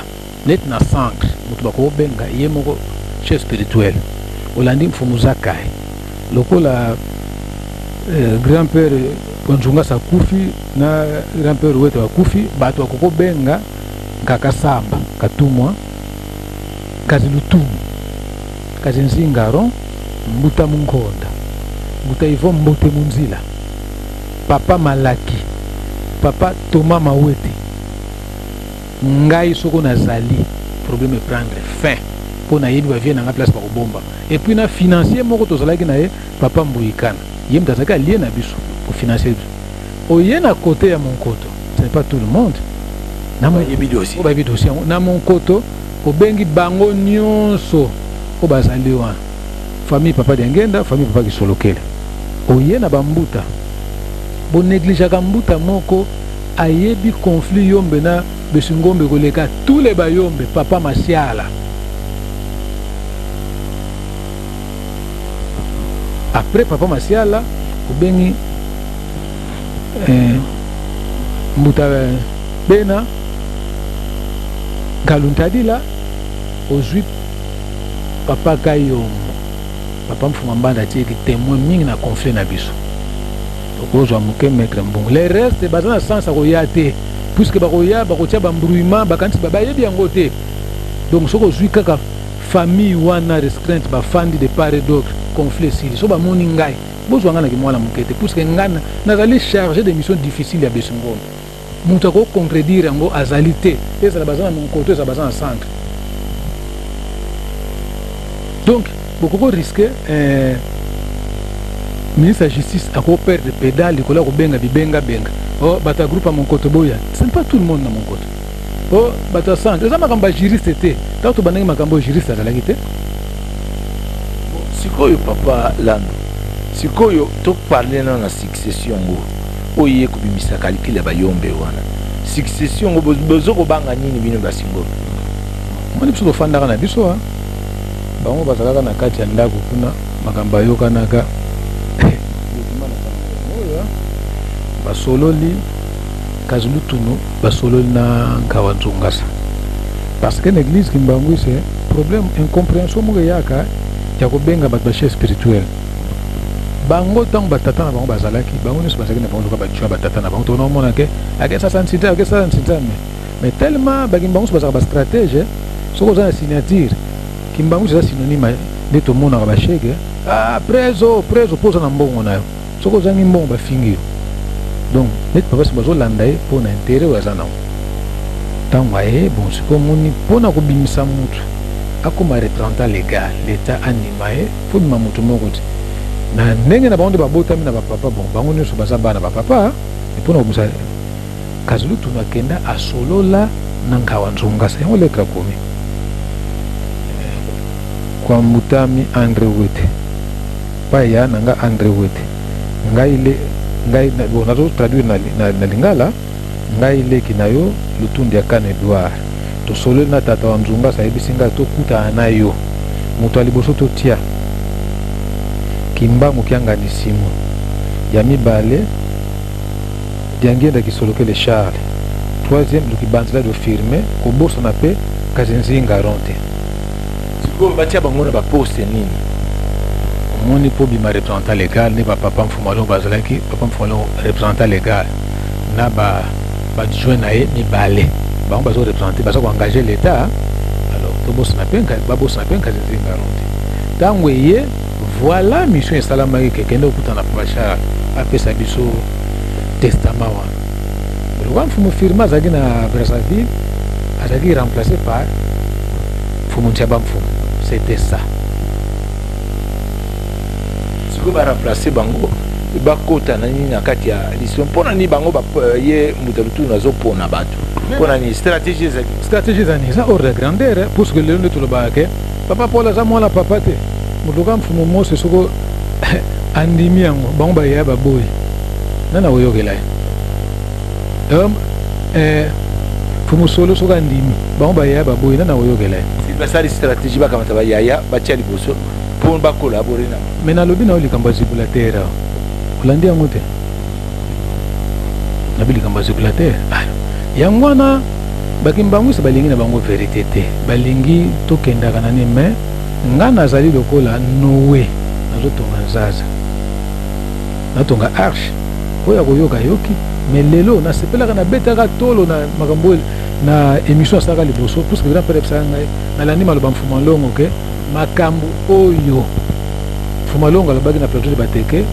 Net na centre mutu bako benga yemoko chef spirituel. Olandi mfumuzakai. Lokola grand-père Ponjunga Sakufi na grand-père Wete Wakufi bato wakoko benga kaka samba katumwa kazi lutumu kazi nzingaro mbuta mungonda mbuta ivo mbote munzila papa Malaki papa Thomas Mawete ngai soko nazali problème prendre fin pona yebi ba vie na nga place ba kobomba et puis na financier moko tozalaki na ye papa Mbuyikana il y a lié na biso pour financer au yena côté à mon koto c'est pas tout le monde na mon aussi na mon koto au bengi bango nyonso au bazali wa famille papa d'engenda famille papa kisolokela au yena bambuta bon néglige kambuta moko ayebi conflit yombe na besingombe koleka tous les bayombe papa Masiala. Après papa Masiala, au Beni Mbuta Bena Galuntadila, au juif papa Kayom, papa Mfumambanda qui témoin ming na conflit na biso. Donc aux amuke mettre bon. Les restes bazana sans aroyate, puisque baroya bakotia bambrouillement bakanti baba yebi yangote. Donc soko juif kaka famille wana restreinte ba fandi de part et d'autre. Conflit si so ba moni ngai bozo ngana ki mwana mukete puisque ngana nazali chargé de missions difficiles ya besungombe mutu ko contredire ngo azalité eza la bazana mon côté eza bazana centre donc beaucoup risquer ministre de la justice a ko perdre pédale ko la ko benga bibenga benga oh bata groupe à mon côté boya c'est pas tout le monde na mon côté oh bata centre eza makamba juriste était tant to banengi makambo juriste azalaki te. Sikoyo papa Lando sikoyo to parler na succession ngo oye kubimisa calcul ya bayombe wana succession ngo bozo ko banga nini bino basingo moni biso fanda kana biso bango bazalaka na kati ya ndako kuna makambo ayokanaka basololi Kazulutuno basololi na Kawanzungasa parce que l'église Kimbangu c'est problème incompréhension moko yaka ya kobenga bato ba chef spirituel bango tango batata na bango bazalaki bango nyonso bazalaki na bango loka bajwa batata na bango tona omona ke akesa sansita mais tellement bakimbangu so bazalaka bastratège soko oza na signature Kimbangu c'est synonyme nde tomonaka bashege preso poza na mbongo na yo soko ozangi mbongo bafingi yo donc neti papa si bazolanda ye mpo na intere oyo aza nango ntango aye bon sikoyo omoni mpo na kobimisa mutu akoma représentant légal l'état andima ye fo bima mutu moko te na ndenge na bango nde babotami na bapapa bon bango nyonso baza bana bapapa mpo na kobimisa Kazulutuno akenda asolola na Kawanzungasa yango letre akomi kwa Mutami André Wete paya nanga André Wete ngai bon nazo traduire na lingala ngai leki na yo lutundi ya Kane Edouard to solo na tata wa Nzungasa ebisinga to kuta na yo mutu aliboso to tia Kimbangu kianga ni simu ya mibale diangenda kisoloke le Charles troisième lukibanzela do firme ko boso na pe kazinzinga ronte siko batia bango na ba poste nini moni po bima représentant légal ne ba papa mfumalo bazalaki papa mfumalo représentant légal na ba joindre na ye mibale bango bazo représenter bazo engager l'état alors to boss na penka ba boss na penka zinga ronde tango ye voilà mission salama ke kende okutana pasha apesa biso testament wa le mfumu firma zagi na Brazzaville azaki remplacé par mfumu Ntiaba mfumu c'était ça ba remplacer bango ba kota na nini na kati ya liso mpona ni bango ba ye mutalutu nazo pona bato pona ni stratégie za ni za ordre grandeur pour que le ndoto ba ke papa Paul za mwana papa te mutuka mfumu mose soko andimi yango bango ba ya ba boy nana oyogela mfumu solo soko andimi bango ba ya ba boy nana oyogela si ba sali stratégie ba kamata ba ya ba chali boso pour ba collaborer na mais na lobi na likambo zibulateur olandi yango te na likambo zibulateur yango wana bakimbangu se balingi na bango vérité te balingi tokendaka na ne mais nga nazali lokola Noé nazotonga nzaza natonga arche oyo koyoka yoki mais lelo nasepelaka nabetaka tolo na makambo na émission asaka liboso parce que grand père ebisaka ngai nalandi maloba mfuma longo ke makambo oyo Fumalonga alobaki na plateau de bateke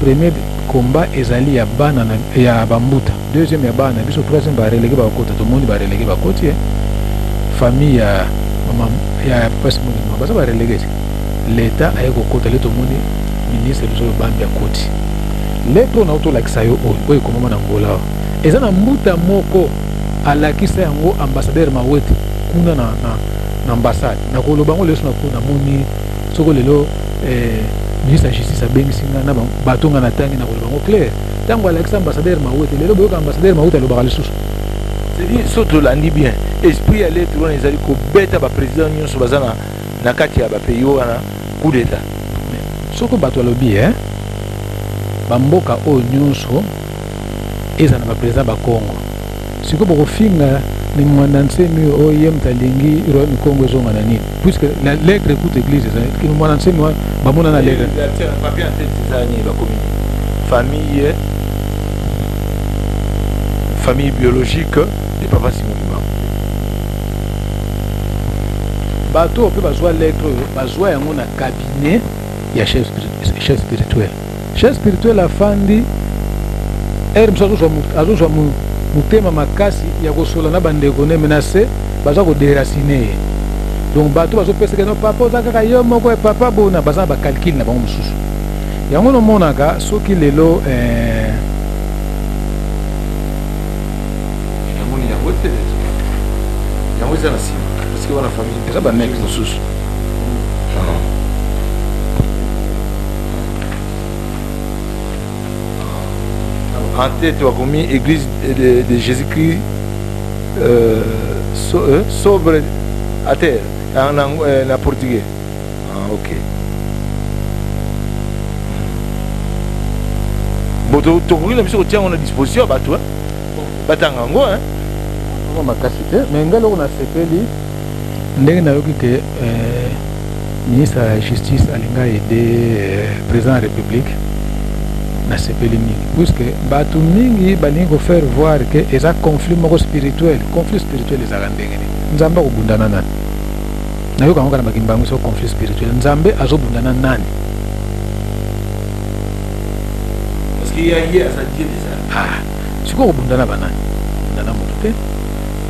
premier combat ezali ya bana ya bambuta deuxième ya bana biso troisième ba relégué ba kota to monde ba relégué ba koti famille ya mama ya passe monde ba ba relégué l'état ayeko kota le to monde ministre biso bambi ya koti lettre na auto like sayo oyo komoma na ngola eza na mbuta moko alakisa yango ambassadeur Mawete kuna na ambassade na koloba ngo leso na kuna moni soko lelo ministre de justice abengisinga na batonga na tangi na koloba ngo clair tango alakisa ambassadeur Mawete lelo boyoka ambassadeur Mawete alobaka lisusu c'est-à-dire soto landi bien esprit ya lettre wana ezali kobeta baprésident nyonso baza na kati ya bapays wana coup d'état soko bato alobi bamboka oyo nyonso eza na baprésident bakongo siko bokofinga ni mwana nsemi oyo ye mtalingi royaume Congo ezonga na nini puisque la lettre écoute église qui mwana nsemi wa bamona na lettre famille biologique de papa Simon Kimbangu bato pe bazwa lettre bazwa yango na cabinet ya chef spirituel afandi azozwa mutema makasi ya kosola na bandeko ne menacé baza ko déraciner donc bato bazopesa no papa oza kaka yo moko ya papa bona baza ba calcul na bango mususu yango no monaka soki lelo yango ni ya wote yango za na sima parce que wana famille eza ba mec mususu en tête wa komi église de Jésus-Christ sobre à terre en portugais Ok. Bon, tu as une disposition à toi. Batangango, hein? On m'a cassé, mais on a sepeli. Ndenge na yoki que ministre de la Justice alinga aider président de la République na sepeli mingi. Puisque batu mingi balingo faire voir que il y a conflit spirituel les arandenge. Nzamba kubundana nani? Na yoka ngaka na bakimbangu so conflit spirituel. Nzambe azobundana nani? Parce qu'il y a hier ça dit déjà. Ah, c'est quoi kubundana banani? Bundana moto.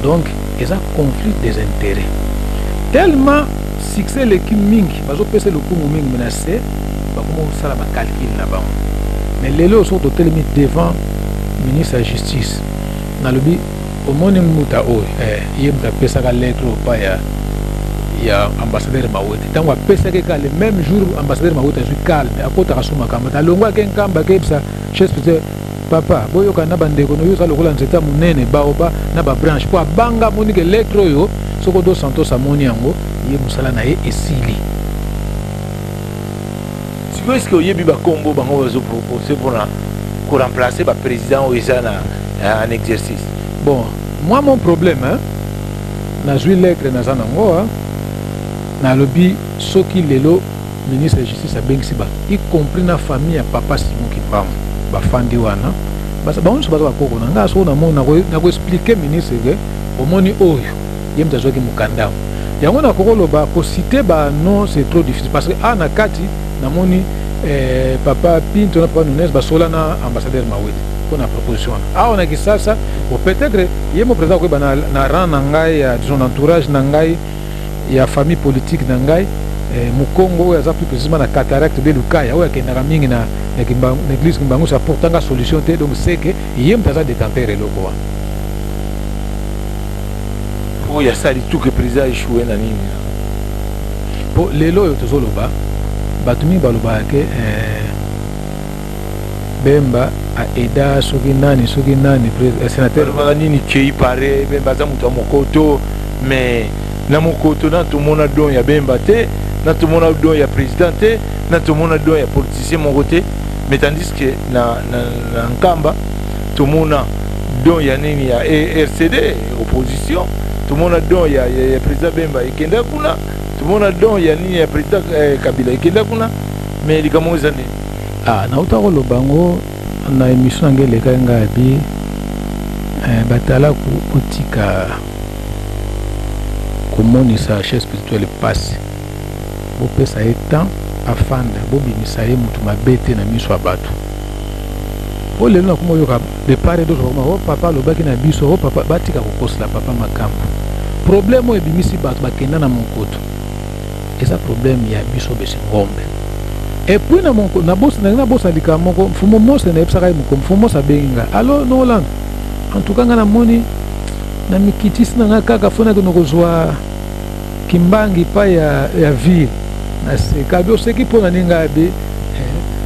Donc, il y a conflit des intérêts. Tellement succès l'équipe mingi, bazo pese le coup mingi menacé, ba comment ça la calcul là-bas. Mais les lois sont totalement devant le ministre de la Justice. Na lobi au monde muta o yem ta pesa ka lettre pa ya ambassadeur Mawete. Tant wa pesa ke ka le même jour ambassadeur Mawete est calme à côté ka suma kamba ta longwa ke nkamba ke bisa chef peut papa boyo kana bandeko no yo za lokola nzeta munene baoba na ba branche po banga moni ke lettre yo soko do santos amoni yango ye musala na ye esili. Si est-ce que yebi ba kombo bango bazo proposer pour remplacer ba président Oisana en exercice. Bon, moi mon problème hein na joué lettre na zanango hein na lobby soki lelo ministre de justice a bengisi ba y compris na famille ya papa Simon Kipam ba fandi wana basa ba onso baza koko na ngaso na mona na ko expliquer ministre que omoni oyo yemta zoki mukanda yango na koko loba ko citer ba non c'est trop difficile parce que ana kati na moni papa Pinto na papa Nunes ba sola na ambassadeur Mawete pour la proposition ah on a qui ça ou peut-être yemo président ko ba na ran na ngai ya son entourage na ngai ya famille politique na ngai Mukongo ya za plus précisément na cataracte de Lukaya oya kendaka mingi na l'église Kimbangu ça pourtant la solution te donc c'est que yem taza détenteur eloko wa oh ya sali tout que président échoué na nini po lelo yo tozoloba batumi baloba ke Bemba a aida soki nani sénateur ba nini kei pare Bemba za muto mokoto mais na mokoto na tout mona don ya Bemba te na tout mona don ya président te na tout mona don ya politicien mon côté mais tandis que na Nkamba tout mona don ya nini ya RCD opposition tout mona don ya président Bemba ikenda kuna tout mona don ya nini ya président Kabila ikenda kuna mais likamo zane ah na utako lobango na émission ngele kanga bi batala kutika komonisa chaise spirituelle passe bo pesa etan afanda bo bimisa ye mutu mabete na miso abatu po lelo na kumo yoka de part et d'autre oh papa lobaki na biso oh papa batika kokosla papa makambo problème o ebimisi batu bakenda na monkoto eza problème ya biso besi ngombe et puis na bosa likamoko mfumo mose na epsaka muko mfumo sabenga allo no land en tout cas ngana moni na mikitisi na kaka fona ko nokozwa kimbangi pa ya ville na sekabio seki pona ninga be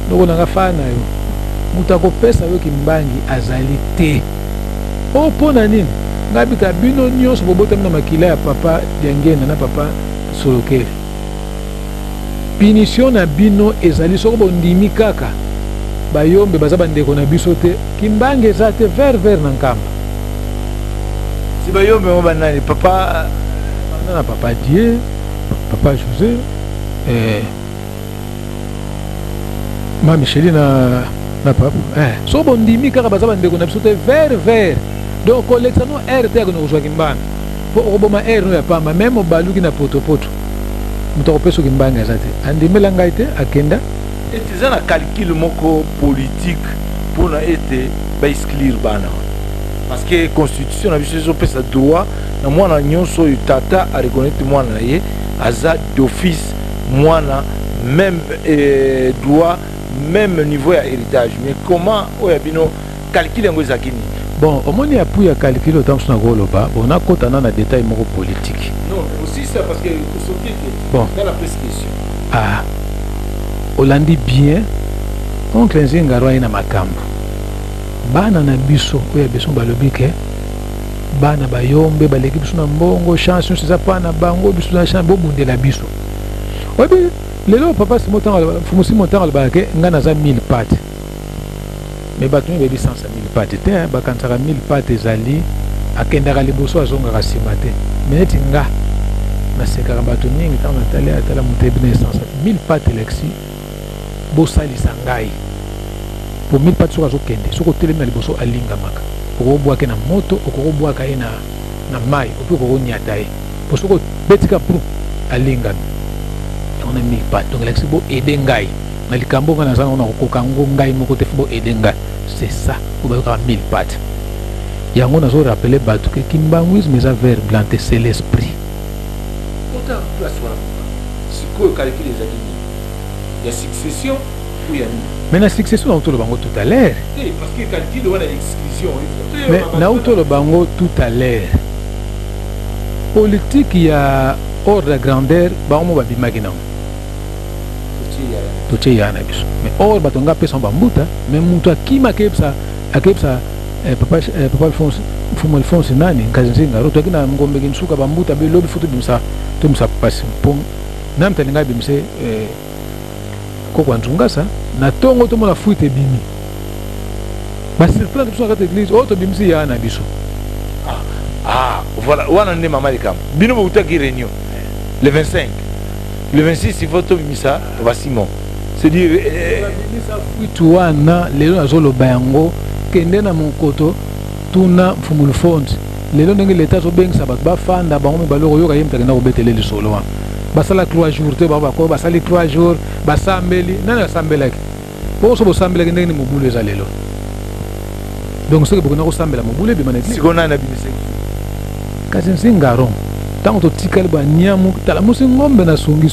noko na fana yo mutako pesa yo kimbangi azali te o pona nini ngabi ka bino nyos bobota na makila ya papa Diangena na papa Solokele punition na bino ezali soko bondimi kaka bayombe baza bandeko na biso te kimbangi ezate vers na Nkamba si bayombe mo banani papa na papa Dieu papa José ma Micheli na papa so bondimi kaka baza bandeko na biso te vers donc collecte no RT ko no zwa kimbanga po oboma no ya pamba même obaluki na poto muto peso kimbanga zate andimela ngai te akenda etiza na calcul moko politique pour na été ba exclure bana parce que constitution na biso pesa droit na mwana nyonso tata a reconnaître mwana ye aza d'office mwana même droit même niveau ya héritage mais comment oya bino calcul ngo zakini bon omoni appui ya calcul autant na goloba bon na kotana na détail moko politique non aussi ça parce que bon dans la prescription ah Olandi bien oncle Nzingarwa ina makambo bana na biso oya beso balobike bana bayombe baleki biso na mbongo chance c'est ça pa na bango biso na chance bobundela biso obi lelo papa fumusi montant albake ngana za 1000 pattes mais batuni bebi 100 000 pattes te bakansaka 1000 pattes ezali akendaka liboso azongaka nsima te mais neti nga nasekaka bato mingi ntango natali atala moto ebi na essence 1000 pattes lexi bosalisa ngai po 1000 pattes soki azokende soki otelemi na liboso alingamaka okobwaka na moto okobwaka ye na mai opi okonyata ye po soki obetika pru alingami yango na 1000 pattes donc lexi bo ede ngai na likambo nga naza na kokoka ngo ngai moko te fo bo ede ngai c'est ça obayokaka 1000 pattes yango nazo rappeler bato ke kimbanguisme eza vert blanc te c'est l'esprit autant place wana sikoyo calcul ezali nini ya succession ou ya nini mais la succession nautolo bango tout à l'heure parce que calcul wana exclusion mais nautolo bango tout à l'heure politique ya ordre de grandeur bango babimaki nango totie ya na biso mais or bato nga pesa bambuta mais mutu akima akebisa papa Fumo Alphonse nani nkazi ngaro to kina ngombe kinsuka bambuta be lobi futu bimsa tumsa pasi mpong nam talinga bimse ko kwa nzungasa na tongo to mona fuite bimi basi plan de kata église auto bimsi ya na biso voilà wana ndi mama likam bino bo utaki réunion le 25 le 26 il faut to bimisa va Simon c'est dire bimisa fuite wana lelo azolo bayango kende na monkoto tuna Fumo Alphonse lelo ndenge leta zobengisa bato bafanda bango baloko yoka ye mtakenda kobetele lisolo wana basala 3 jours te bako basali 3 jours basambeli nani asambelaki poso bosambelaki ndenge ni mobulu eza lelo donc soki bokona kosambela mobulu ebima na église sikona na bimise kasi nsingaro ntango totikali banyamu tala musi ngombe na songi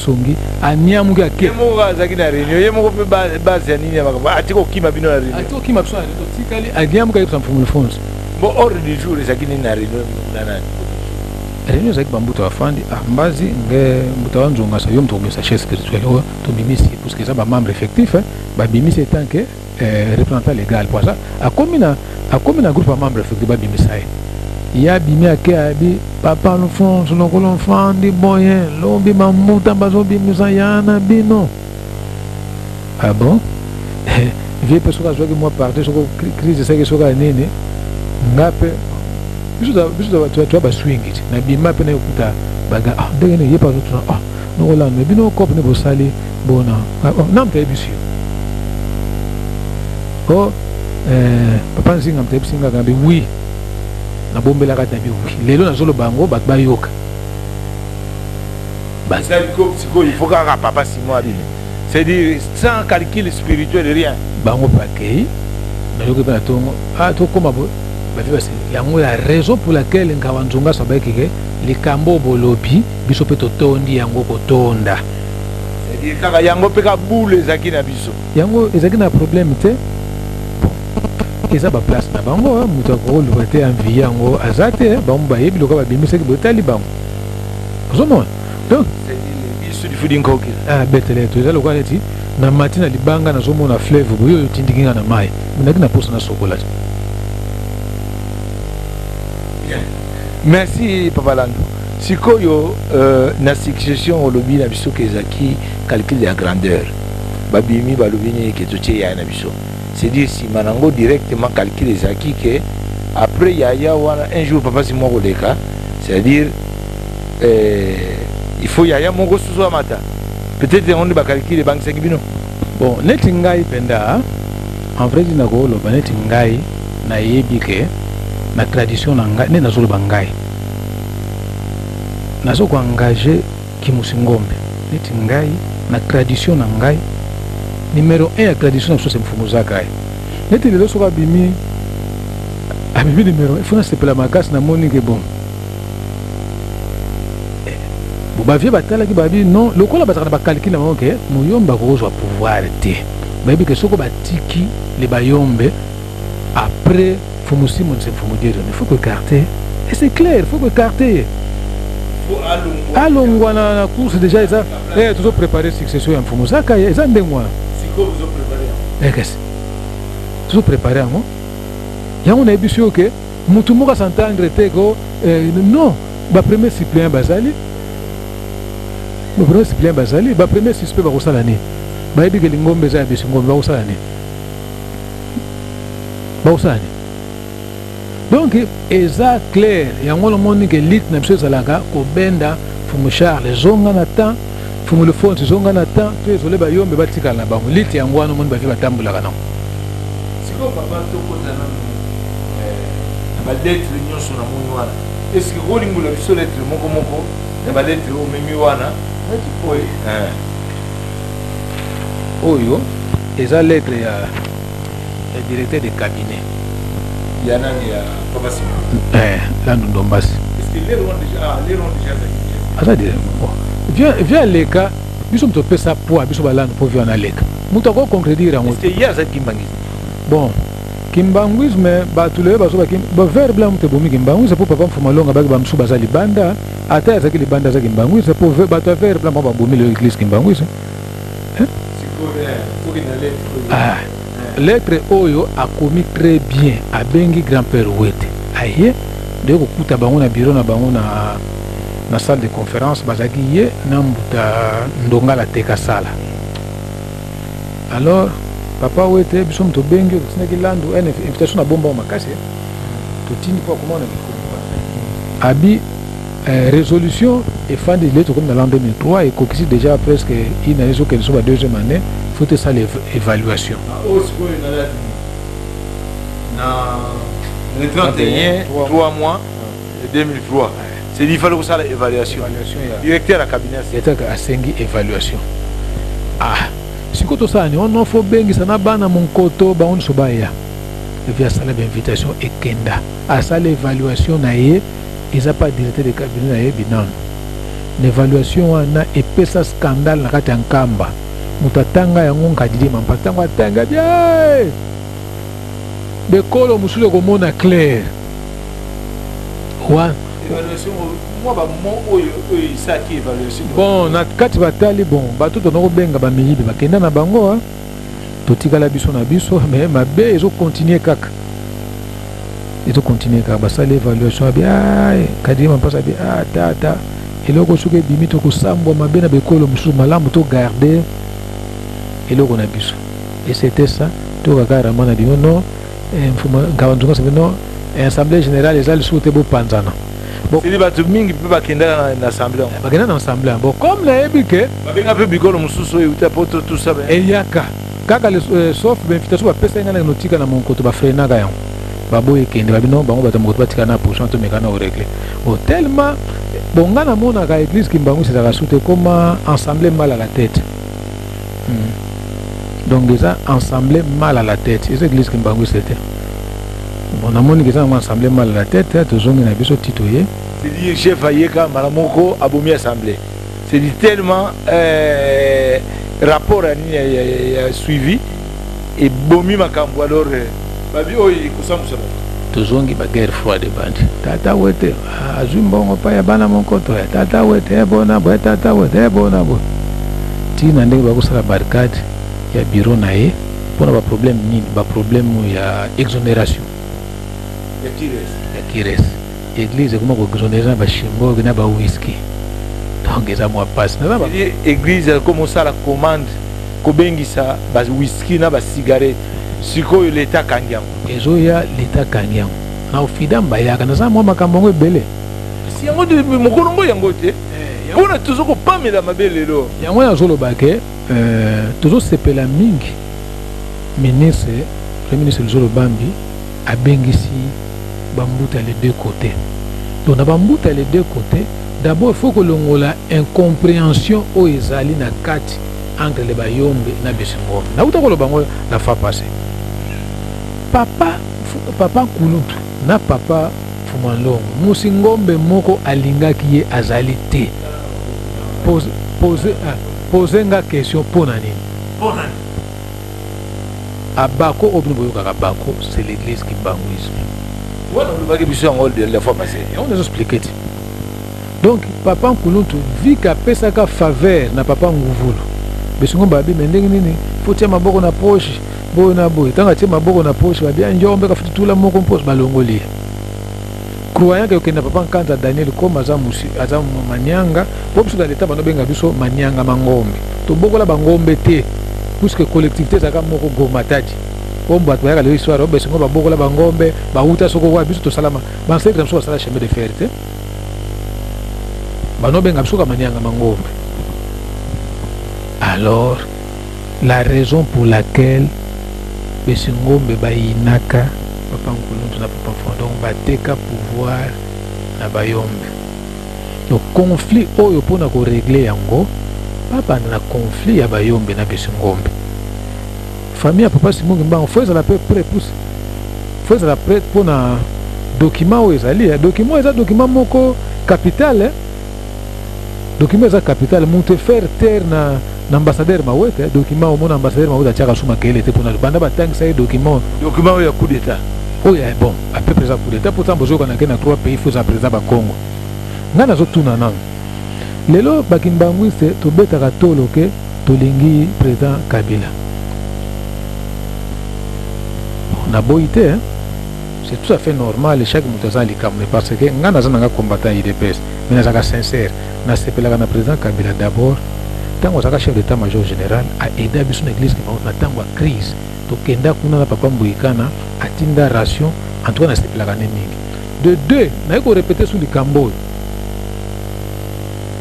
anyamuki ake ye moko azalaki na réunion ye moko mpe base ya nini ya makambo atiki okima bino na réunion atiki okima biso na réunion totikali anyamuki ayebisa Fumo Alphonse bon ordre du jour ezalaki nini na réunion na nani réunion ezalaki bambuta bafandi mbazi nge mbuta wanzongasa yo moto komisa chef spirituel oyo tobimisi puisque eza bamembre effectif babimisi etant ke représentant légal po aza akomi na groupe ya membre effectif babimisa ye ya bimi ake abi papa Alphonse lokolo mfandi boye lobi bambuta bazobimisa ya na bino ah bon vie pe soki azwaki mwa parte soko crise esaki soki anini ngape biso twa baswingi ti na bima mpe na yokuta baga ndenge ne ye pa totuna nokolanda me bino kope ne bosali bona namta yebiso yo papa nzinga mta yebisinga kambi wi nabombelaka ta bi wi lelo nazoloba yango bato bayoka sikoyo il faut kaka papa Simon abimi c'est-à-dire sans calcul spirituel rien bango bakei nayoki mpe na tongo tokoma basi yango la raison pour laquelle ngawa nzonga sabaki ke likambo bolobi biso pe totondi yango kotonda c'est-à-dire kaka yango pe ka boule ezaki na biso yango ezaki na problème te eza ba place na bango mutu akoluka te envie yango aza te bango bayebi loka babimisaki botali bango ozomona donc biso difudi nkoki betele to eza loka neti na mati na libanga nazomona fleuve boyo oyo otindiki nga na mai minaki na posa na sokola te. Merci Papa Lando. Sikoyo na succession olobi na biso kezaki calcul ya grandeur. Babimi balobini ke totie ya na biso. C'est dire si manango directement calcul ezaki ke après ya wana un jour papa si moko leka, c'est-à-dire il faut ya moko suso mata. Peut-être on va calculer banque sekibino. Bon, neti ngai penda en vrai dina ko loba neti ngai na yebi ke na tradition na ngai ne nazolo bangai nazo ko engager kimusingombe neti ngai na tradition na ngai numéro 1 ya tradition na so se mfumu zakai neti lelo so abimi numéro 1 fona sepela makasi na moni ke bon bavie batalaki babi non lokola bazaka ba calcul na ok muyomba ko zo pouvoir te babi ke soko batiki le bayombe après Fumosi mon se fumo dire il faut que écarter et c'est clair il faut que écarter allongwa na course déjà ça toujours préparer succession ya Fumo zaka eza ndengwa siko vous préparer qu'est-ce toujours préparer ngo yango na ebisio ke mutu moka s'entendre te ko non ba premier suppléant bazali le premier suppléant bazali ba premier suspect ba kosala ni ba yebi ke lingombe za biso ngombe ba kosala ni ba kosala ni donc eza clair yango le monde que lit na biso ezalaka kobenda fumu Charles zonga na temps fumu le fond zonga na temps to ezole ba yombe batikala na bango lit yango wana monde ba fi batambulaka na siko papa to kota na ba lettre nyonso na moni wana est-ce que rolingo la biso lettre moko na ba lettre o memi wana oyo eza lettre ya directeur de cabinet ya nani ya papa Simon là nous Ndombasi est-ce que les ont déjà ça dit viens leka biso mto pesa poids biso balano po via na leka muto ko concrédire en est-ce que ya ça kimbangisme bon kimbangisme ba tulebe baso ba kim ba verbe blanc mto bomi kimbangisme pour papa mfuma longa ba msu bazali banda ata ya zakili banda za kimbangisme pour ba to verbe blanc ba bomi l'église kimbangisme lettre oyo a commis très bien a bengi grand-père Wete aye de kokuta bango na bureau na bango na salle de conférence bazaki ye na mbuta ndonga la teka sala alors papa Wete biso mto bengi osinaki landu une invitation na bomba makasi to tindi po comment on a abi résolution et fin de lettre comme dans l'an 2003 et kokisi déjà presque une année sur qu'elle soit deuxième année faut que ça l'évaluation le 31 3 mois 2003 c'est dit fallait que ça l'évaluation directeur à cabinet c'était à sengi évaluation sikoto ça on faut bengi ça na bana mon koto ba on sobaya et via ça l'invitation et kenda à ça l'évaluation na ye ils n'ont pas directeur de cabinet na ye binan l'évaluation wana epesa scandale na kati nkamba mutatanga yango nkadidi mampatanga tanga bien bekolo musule komona clair wa évaluation moi ba mo oyo ça qui évaluation bon na kati batali bon bato to noko benga ba miyibi bakenda na bango totikala biso na biso mais mabe ezo continuer kaka ezo continuer kaka basala évaluation bien kadidi mampasa bien tata eloko soki bimi to kosambwa mabe na bekolo mususu malamu to garder eloko na biso et c'était ça to kaka mana bino non mfuma ngawanzunga c'est non assemblée générale les ali souté bo panzana bon c'est ba to mingi pe bakenda na assemblée bakenda na assemblée bon comme na ebike babenga pe bikolo mususu yuta poto tout ça et yaka kaka sauf l'invitation ba pesa ngana notika na monkoto ba frena ga yango baboye kende babino bango batamokoto batika na portion to mekana au régler bon tellement bon ngana mona ka église kimbangu c'est la souté comme assemblée mal à la tête donc déjà ensemble mal à la tête c'est l'église kimbangu c'était bon na moni que ensemble mal à la tête tozongi na biso titoye c'est dire chef ayeka malamoko abomi assemblée c'est dit tellement rapport à suivi et bomi makambo alors babi oyi kusamusa tozongi ba guerre froide bandi tata Wete azumbongo pa ya bana monkoto ya tata Wete bona bo tata Wete bona bo tina ndenge bakosala barricade ya bureau na ye pona ba problème nini ba problème ya exonération ya kires église comment ko exonérer ba chimbo na ba whisky donc eza moi passe na ba église comme ça la commande ko bengisa ba whisky na ba cigarette sikoyo l'état kangiam ezoya l'état kangiam na ofida mbayaka na za mo makambo ngo ebele si yango de mokolongo yango te pona tozoko pamela mabele lo yango ya zoloba ke tozosepela mingi ministre premier ministre Luzolo Bambi abengisi bambuta les deux côtés donc na bambuta les deux côtés d'abord il faut que longola incompréhension o ezali na kati entre les bayombe na besingombe na uta ko lobango la fa passer papa Nkulutu na papa Fumanlongo musingombe moko alingaki ye azali te poser nga question pona nini abako obino boyoka bako c'est l'église kimbanguisme voilà le bagage biso en de la fois passée on nous expliquer donc papa Nkulutu vi ka pesa ka faveur na papa Nguvulu besingo babi mendenge nini faut tia maboko na poche boyo na boyo tanga tia maboko na poche babi njombe ka futula moko poche balongoli croyant que okenda papa nkanta Daniel comme aza manyanga po biso dans l'état bano benga biso manyanga mangombe to bokola bangombe te puisque collectivité zaka moko gomatadi ombo atwaka le histoire obe singo babokola bangombe bauta soko kwa biso to salama ba secret biso sala chemin de fer te bano benga biso ka manyanga mangombe. Alors la raison pour laquelle Besingombe bayinaka papa Nkuluntu na papa Fondong bateka pouvoir na bayombe. Le conflit oyo pona ko régler yango papa na conflit ya bayombe na Besingombe. Famille ya papa Simongi Mbango faut ça la peu près pousse. Faut ça la prête pona document oyo ezali document eza document moko capital document eza capital monte faire terre na ambassadeur Mawete document au mon ambassadeur Mawete tiaka suma kele te pona banda batang ça document ya coup d'état. Oh yeah, bon, à peu près ça coup d'état pourtant bozo kana na 3 pays faut ça président ba Congo. Ngana zo tuna nan. Lelo bakimbangwise to betaka tolo ke tolingi président Kabila. On a beau été, hein? C'est tout à fait normal chaque moutaza likamne parce que ngana za nanga combattant IDPS mais nazaka sincère na sepela na président Kabila d'abord tango zaka chef d'état-major général a aidé biso na église na tango crise to kenda kuna na papa Mbuikana atinda ration en tout cas na sepela kana mingi de deux na ko répéter sur likambo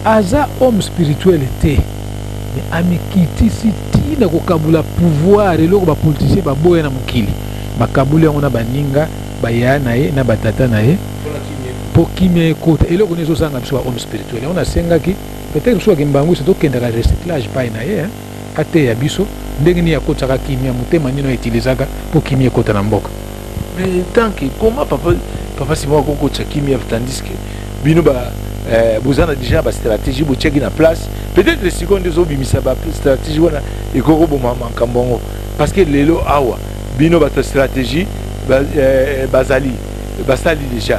aza homme spirituel té mais amikiti siti na ko kabula pouvoir eloko ba politicien ba boya na mukili bakabuli yango na baninga baya na ye na batata na ye po kimia ekota eloko nezo sanga biso ba homme spirituel on a sengaki peut-être soit kimbangu c'est to kenda ka recyclage pa na ye ate ya biso ndenge ni yakota ka kimia mutema nino utilizaka po kimia ekota na mboka. Mais tant que comment papa Simon ko cha kimia tandis que bino ba vous avez déjà ba stratégie bo check na place peut-être les secondes des obimisa ba stratégie wana ekoko bo mama kambongo parce que lelo awa bino ba stratégie bazali basali déjà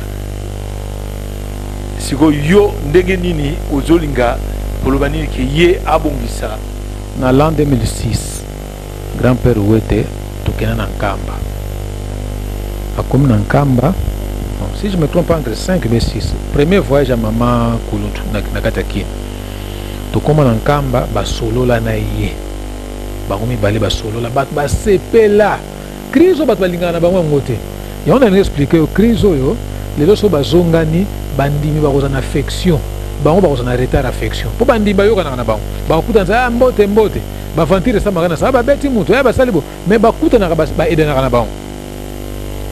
siko yo ndenge nini ozolinga polobani ke ye abongisa na l'an 2006 grand-père Wete tokena na Nkamba akomi na Nkamba si je me trompe pas entre 5 et 6 premier voyage à maman Kuluntu na kataki tokoma na Nkamba basolola na ye bangomi bale basolola bat basepela crise bat balingana na bango ngote ya on a expliqué crise oyo lelo so bazongani bandimi bakozana affection bango bakozana retard affection po bandimi bayokana na bango bakutanza mbote bavantire sa magana sa babeti mutu ya basalibo mais bakutana ba edena na bango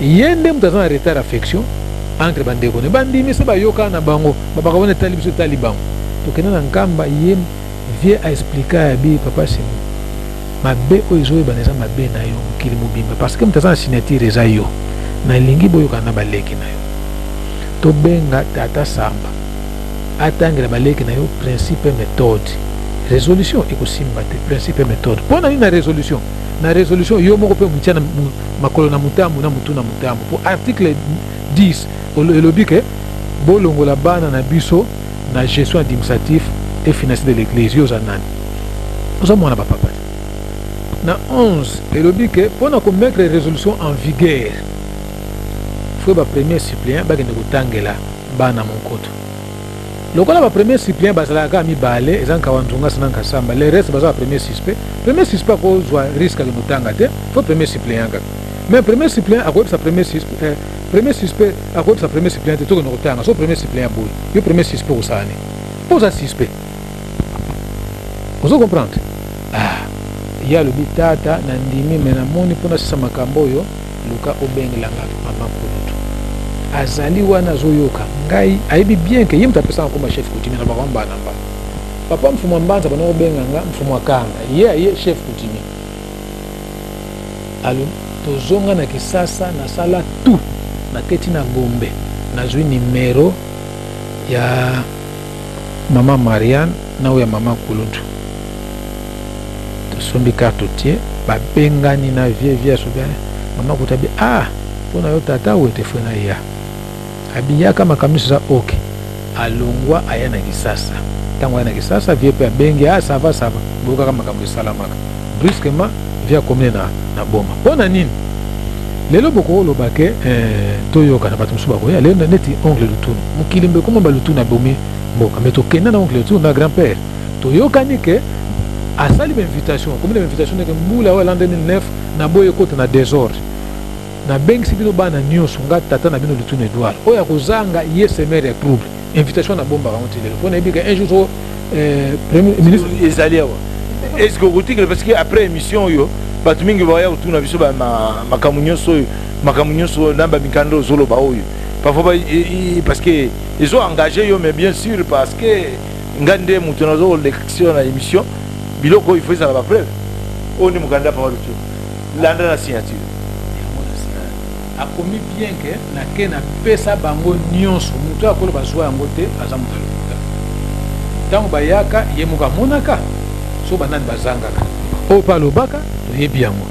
yende mutazana retard affection entre bandeko ne bandimi se bayoka na bango babakabone talibiso talibango tokena na Nkamba ye vie a expliquer abi papa Simu mabe oyo baneza mabe na yo mukili mobimba parce que mutazana signature eza yo na lingi boyoka na baleki na yo to benga tata Samba atangela baleki na yo principe méthode résolution ekosimba te principe méthode pona ni na résolution yo moko pe mutiana makolo na mutambu na mutu na mutambu po article 10 elobi ke bolongola bana na biso na gestion administrative et financière de l'église yo za nani oza mwana ba papa na 11 elobi ke pona ko mettre résolution en vigueur faut ba premier suppléant ba kende kotangela bana monkoto lokola ba premier suppléant bazalaka mibale ezanka wanzunga sananka Samba le reste bazala premier suspect ko zwa risque de mutanga te faut premier suppléant ka mais premier suppléant a sa premier suspect a sa premier suppléant to ko notanga so premier suppléant boy yo premier suspect osane posa suspect ozo comprendre ya le bitata na ndimi mena moni pona sisa makambo yo luka obengelanga mama Kulutu azali wana zoyoka ngai aibi bien que yimta pesa ko chef coutumier na bakamba namba papa mfumo mbanza bana obenganga mfumo akanga ye chef coutumier alo tozonga na kisasa na sala tout na keti na Gombe na zwi numero ya mama Marianne na ya mama Kulutu sombi carte babengani na vie sobe mama kutabi pona yo tata Wete fena ya abiya kama kamisa za okay alongwa aya na kisasa tango na kisasa vie pe bengi ça va boka kama kamisa salamaka brusquement via komne na boma pona nini lelo boko lobake toyoka na bato mosusu bakoya lelo neti oncle Lutunu mokili mbe koma balutunu abomi mboka me tokenda na oncle Lutunu na grand-père toyokani ke asali bainvitation komi na bainvitation neke mbula oyo l'an 2009 na boye ekota na désordre nabengisi bino bana nyonso nga tata na bino Lutunu Edouard oyo akozanga ye semere ya trouble invitation na bomba bango ti lelo mpo nayebi ke un jour so premier ministre ezali awa est-ce que okotikela parce que après émission oyo bato mingi baya kotuna biso makambo nyonso oyo makambo nyonso na bamikanda ozoloba oyo parfois parce que ils ont engagé yo mais bien sûr parce que nga nde moto nazoleksion na émission biloko oyo il faut ezala bapreuve oyo nde mokanda pa Lutunu landa na signature akomi bien ke nake napesa bango nyonso moto akoloba zwa yango te aza moto alokuta ntango bayaka ye moko amonaka so banani bazangaka oyo mpe alobaka toyebi yango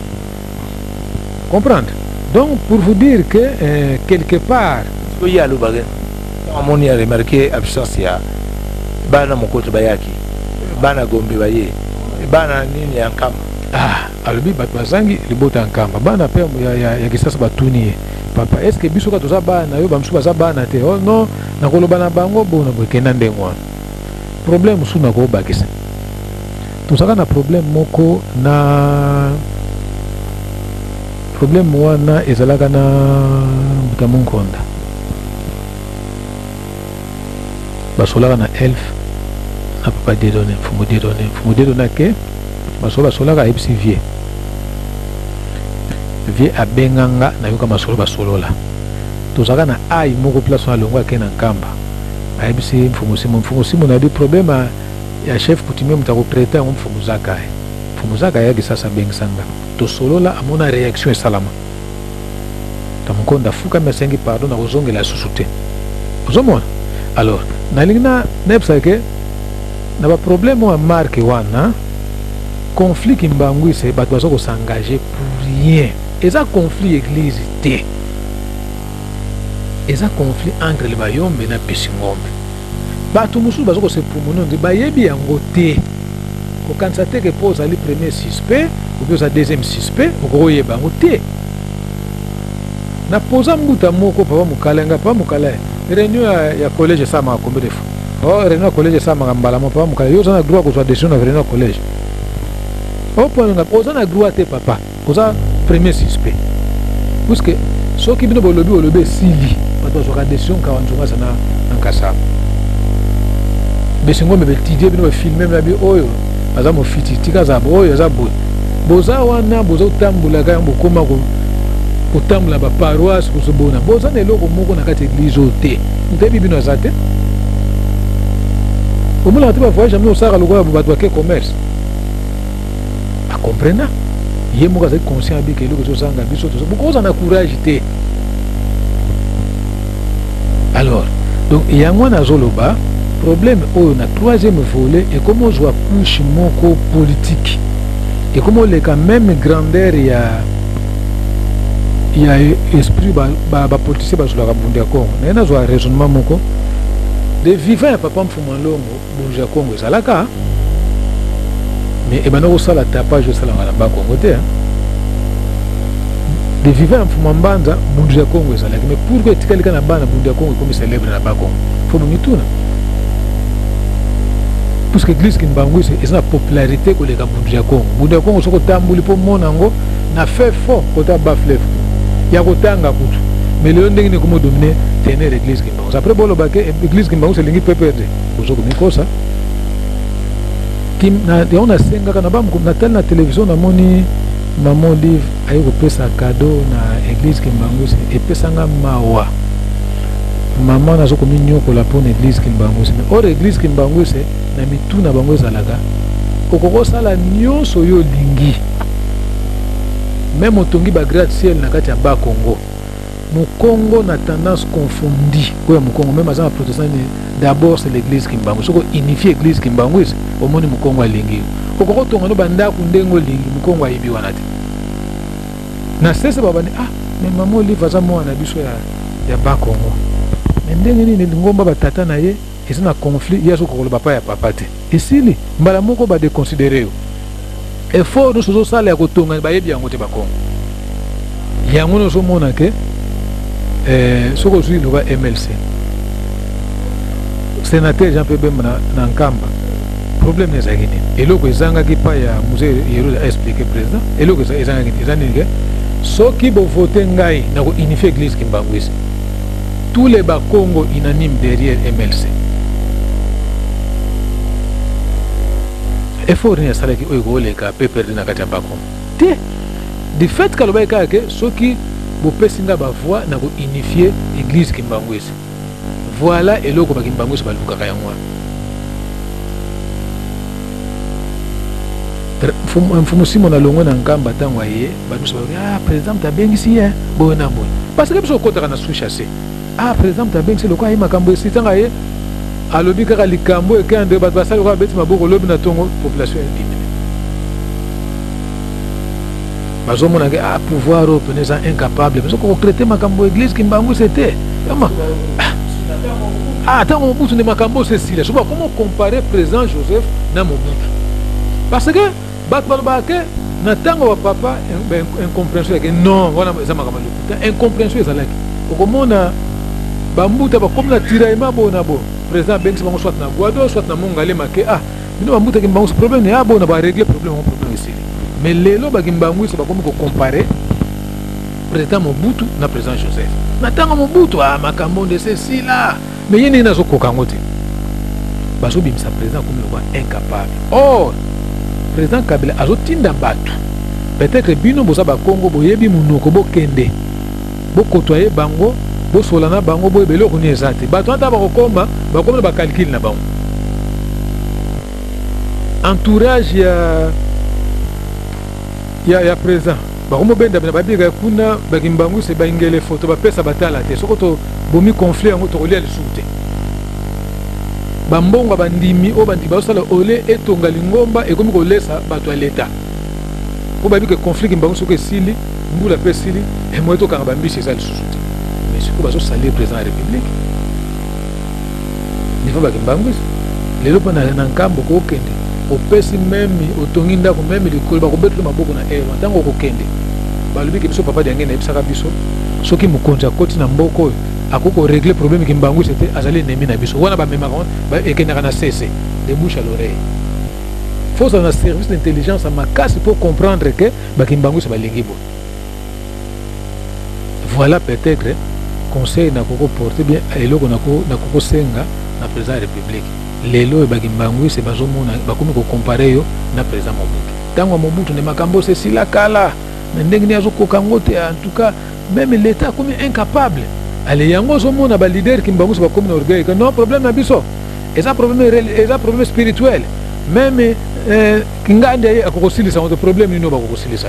comprendre donc pour vous dire que quelque part oyo alobaka amoni a remarqué absence ya bana mokoto bayaki bana Gombe baye bana nini ya Nkamba alobi bato bazangi libota ya Nkamba bana mpe ya Kisasa batuni ye papa est ce que biso ka toza bana yo bamosusu baza bana te oh non nakoloba na bango bona boyekenda ndenge wana problème mosusu nakobakisa tozalaka na problème moko na problème wana ezalaka na mbuta Munkonda basolaka na elf na papa dedone mfumu dedone ake basolaka ayebisi vie abenganga nayoka masolo basolola tozalaka na ai moko place na longo ake na Nkamba ayebisi mfumu simo na di problème ya chef coutumier moto akoprete yango mfumu zaka ayaki sasa abengisanga tosolola amona réaction esalama tamukonda afukami asengi pardon na kozongela susu te ozomona alors nalingi nayebisa ke na baproblème oyo ya marke wana conflit kimbangwise bato baza kosengager pour rien eza conflit église te eza conflit entre le bayombe na pesi ngombe bato mosusu baza kosepumuna ndi bayebi yango te kokanisa te ke mpo ozali premier suspect obi oza deuxième suspect okokoyeba yango te napoza mbuta moko papa mokala nga papa mokala réunion ya collège esamaka combien de fois réunion ya collège esamaka mbala mo papa mokala yo oza na droit kozwa décision na réunion ya collège oponanga oza na droit te papa oza premier suspect puisque soki bino bolobi esili bato bazwaka décision kawa nzongasa na nkasama besingo betidie bino bafilme na bi oyo aza mofiti tika za oyo aza boye boza wana boza otambulaka yango bokoma kotambola baparoise kosobona boza na eloko moko na kati église oyo te ntebi bino aza te omonaka te bavoyage amino osaka lokola bato bake commerce akomprena ye moko azali conscient abika eloko tozanga biso bokoza na courage te alors donc yango wana azoloba problème oyo na troisième volet ekomi ozwa couche moko politique ekomi oleka même grandeur ya esprit bapoliticien bazolaka bundu ya Congo naye nazwa raisonnement moko de vivant ya papa Mfuma Longo bundu ya Congo ezalaka mais ebanda kosala tapage osalanga na bakongo te de vivant ya Mfuma Mbanza bundu ya Congo ezalaki mais pourquoi etikalika na bana bundu ya Congo ekomi célèbre na bakongo fo bomituna puisque église Kimbangwise eza na popularité koleka bundu ya Congo soko tambuli mpo mona yango na fait fort kota bafleve ya kotanga kutu mais lelo ndenge ni komo dominer tenir église Kimbangwise après bolobake église Kimbangwise elingi peperde ozokomikosa yango nasengaka natali na télévision namoni mama Olive aye kopesa cadeau na église Kimbangwise epesanga mawa mama nazokomi nyokola mpo na église Kimbangwise mais or église Kimbangwise na mitu na bango ezalaka okokosala nyonso oyo olingi même otongi bagratte-ciel na kati ya bakongo mokongo na tendance confondi oyo mokongo même aza na protestant d'abord c'est l'église Kimbangwise soko unifie église Kimbangwise omoni mokongo alingi okokotonga no bandako ndenge olingi mokongo ayibi wana te na sese babani mais mama Olive aza mwana biso ya bakongo mais ndenge nini ngomba batata na ye eza na conflit ya soko koloba pa ya papa te esili mbala moko badeconsidere yo effort nyonso ozosala ya kotonga bayebi yango te bakongo yango ozomona ke soki ozwi loba MLC sénateur Jean Pierre Bemba na Nkamba problème ezalaki nini eloko ezangaki pa ya musée Yeruza expliqué président eloko ezangaki ezanini ke soki bovote ngai na kounifie église Kimbangwisi tous les Bakongo unanimes derrière MLC effort ni asalaki oyo koleka pe perdu na kati ya Bakongo te du fait kalobaki kaka ke soki bopesi nga bavoix na kounifie église Kimbangwisi voilà eloko bakimbangwisi balukaka yango mfumu Simon na longo na Nkamba tango aye badusa ba président tabengisi ye bona bona parce que biso kotaka na sous-chassé président tabengisi loko aye makambo esi tanga ye alobi kaka likambo ekande bato basali ko beti maboko lobi na tongo population indimine bazomona ke pouvoir openeza incapable parce que recruter makambo église Kimbangwisi c'était comment tant Mobutu ne makambo Cécile. Je vois comment comparer président Joseph na Mobutu. Parce que batbalbake na tango wa papa incompréhension que non voilà ça makambo incompréhension ezalaki. Okomona bambuta ba comme na tiraillement bona bo président Bensi bango soit na Guado soit na Mongale make bino bambuta ki bango problème ne bona ba régler problème ici. Mais lelo ba kimbangu c'est pas comme comparer président Mobutu na président Joseph. Na tango Mobutu makambo de Cécile là. Mais il y a des gens qui ont été président comme le incapable. Or, le président Kabila a été battu. Peut-être que Bino Bosaba Congo, Boyebi Mounoko, Bokende, Bokotoye Bango, Bosolana Bango, Boyebelo, Kuniezate. Batouanta Bakoma, Bakoma Bakalkil na Bango. Entourage, il y a président. Bakomo Benda, Babiga Kuna, Bagimbangu, c'est Bangele, photo, Bapesa Batala, Sokoto. Bomi conflit en auto relié à l'isouté. Bambonga bandimi o bandi basala olé et tongalingomba et comme kolesa bato à l'état. Ko babi que conflit kimbango soko sili, mbula pe sili et moto kangabambi c'est ça l'isouté. Mais ce que baso salir président de la République. Il faut ba kimbango. Les lopa na nkambo ko kende. O pesi même o tonginda ko même le kolba ko betle maboko na e tango ko kende. Balubi ke biso papa de ngene ebisaka biso. Soki mukonza koti na mboko akoko régler problème Kimbangu c'était azali nemi na biso wana ba mema ba ekena na cesse de bouche à l'oreille. Faut un service d'intelligence à makas pour comprendre que ba Kimbangu c'est ba lingibo. Voilà peut-être conseil na koko porter bien eloko na koko senga na président de la République. Lelo ba Kimbangu c'est bazomona ba komi ko comparer yo na président Mobutu. Tango Mobutu ne makambo c'est sila kala. Mais ndenge ni azoko kangote en tout cas même l'état comme incapable. Allez, yango zomo na ba leader Kimbangu ba comme orgueil que non problème na biso. Et ça problème spirituel. Même kingande akokosilisa on problème ni no ba kokosilisa.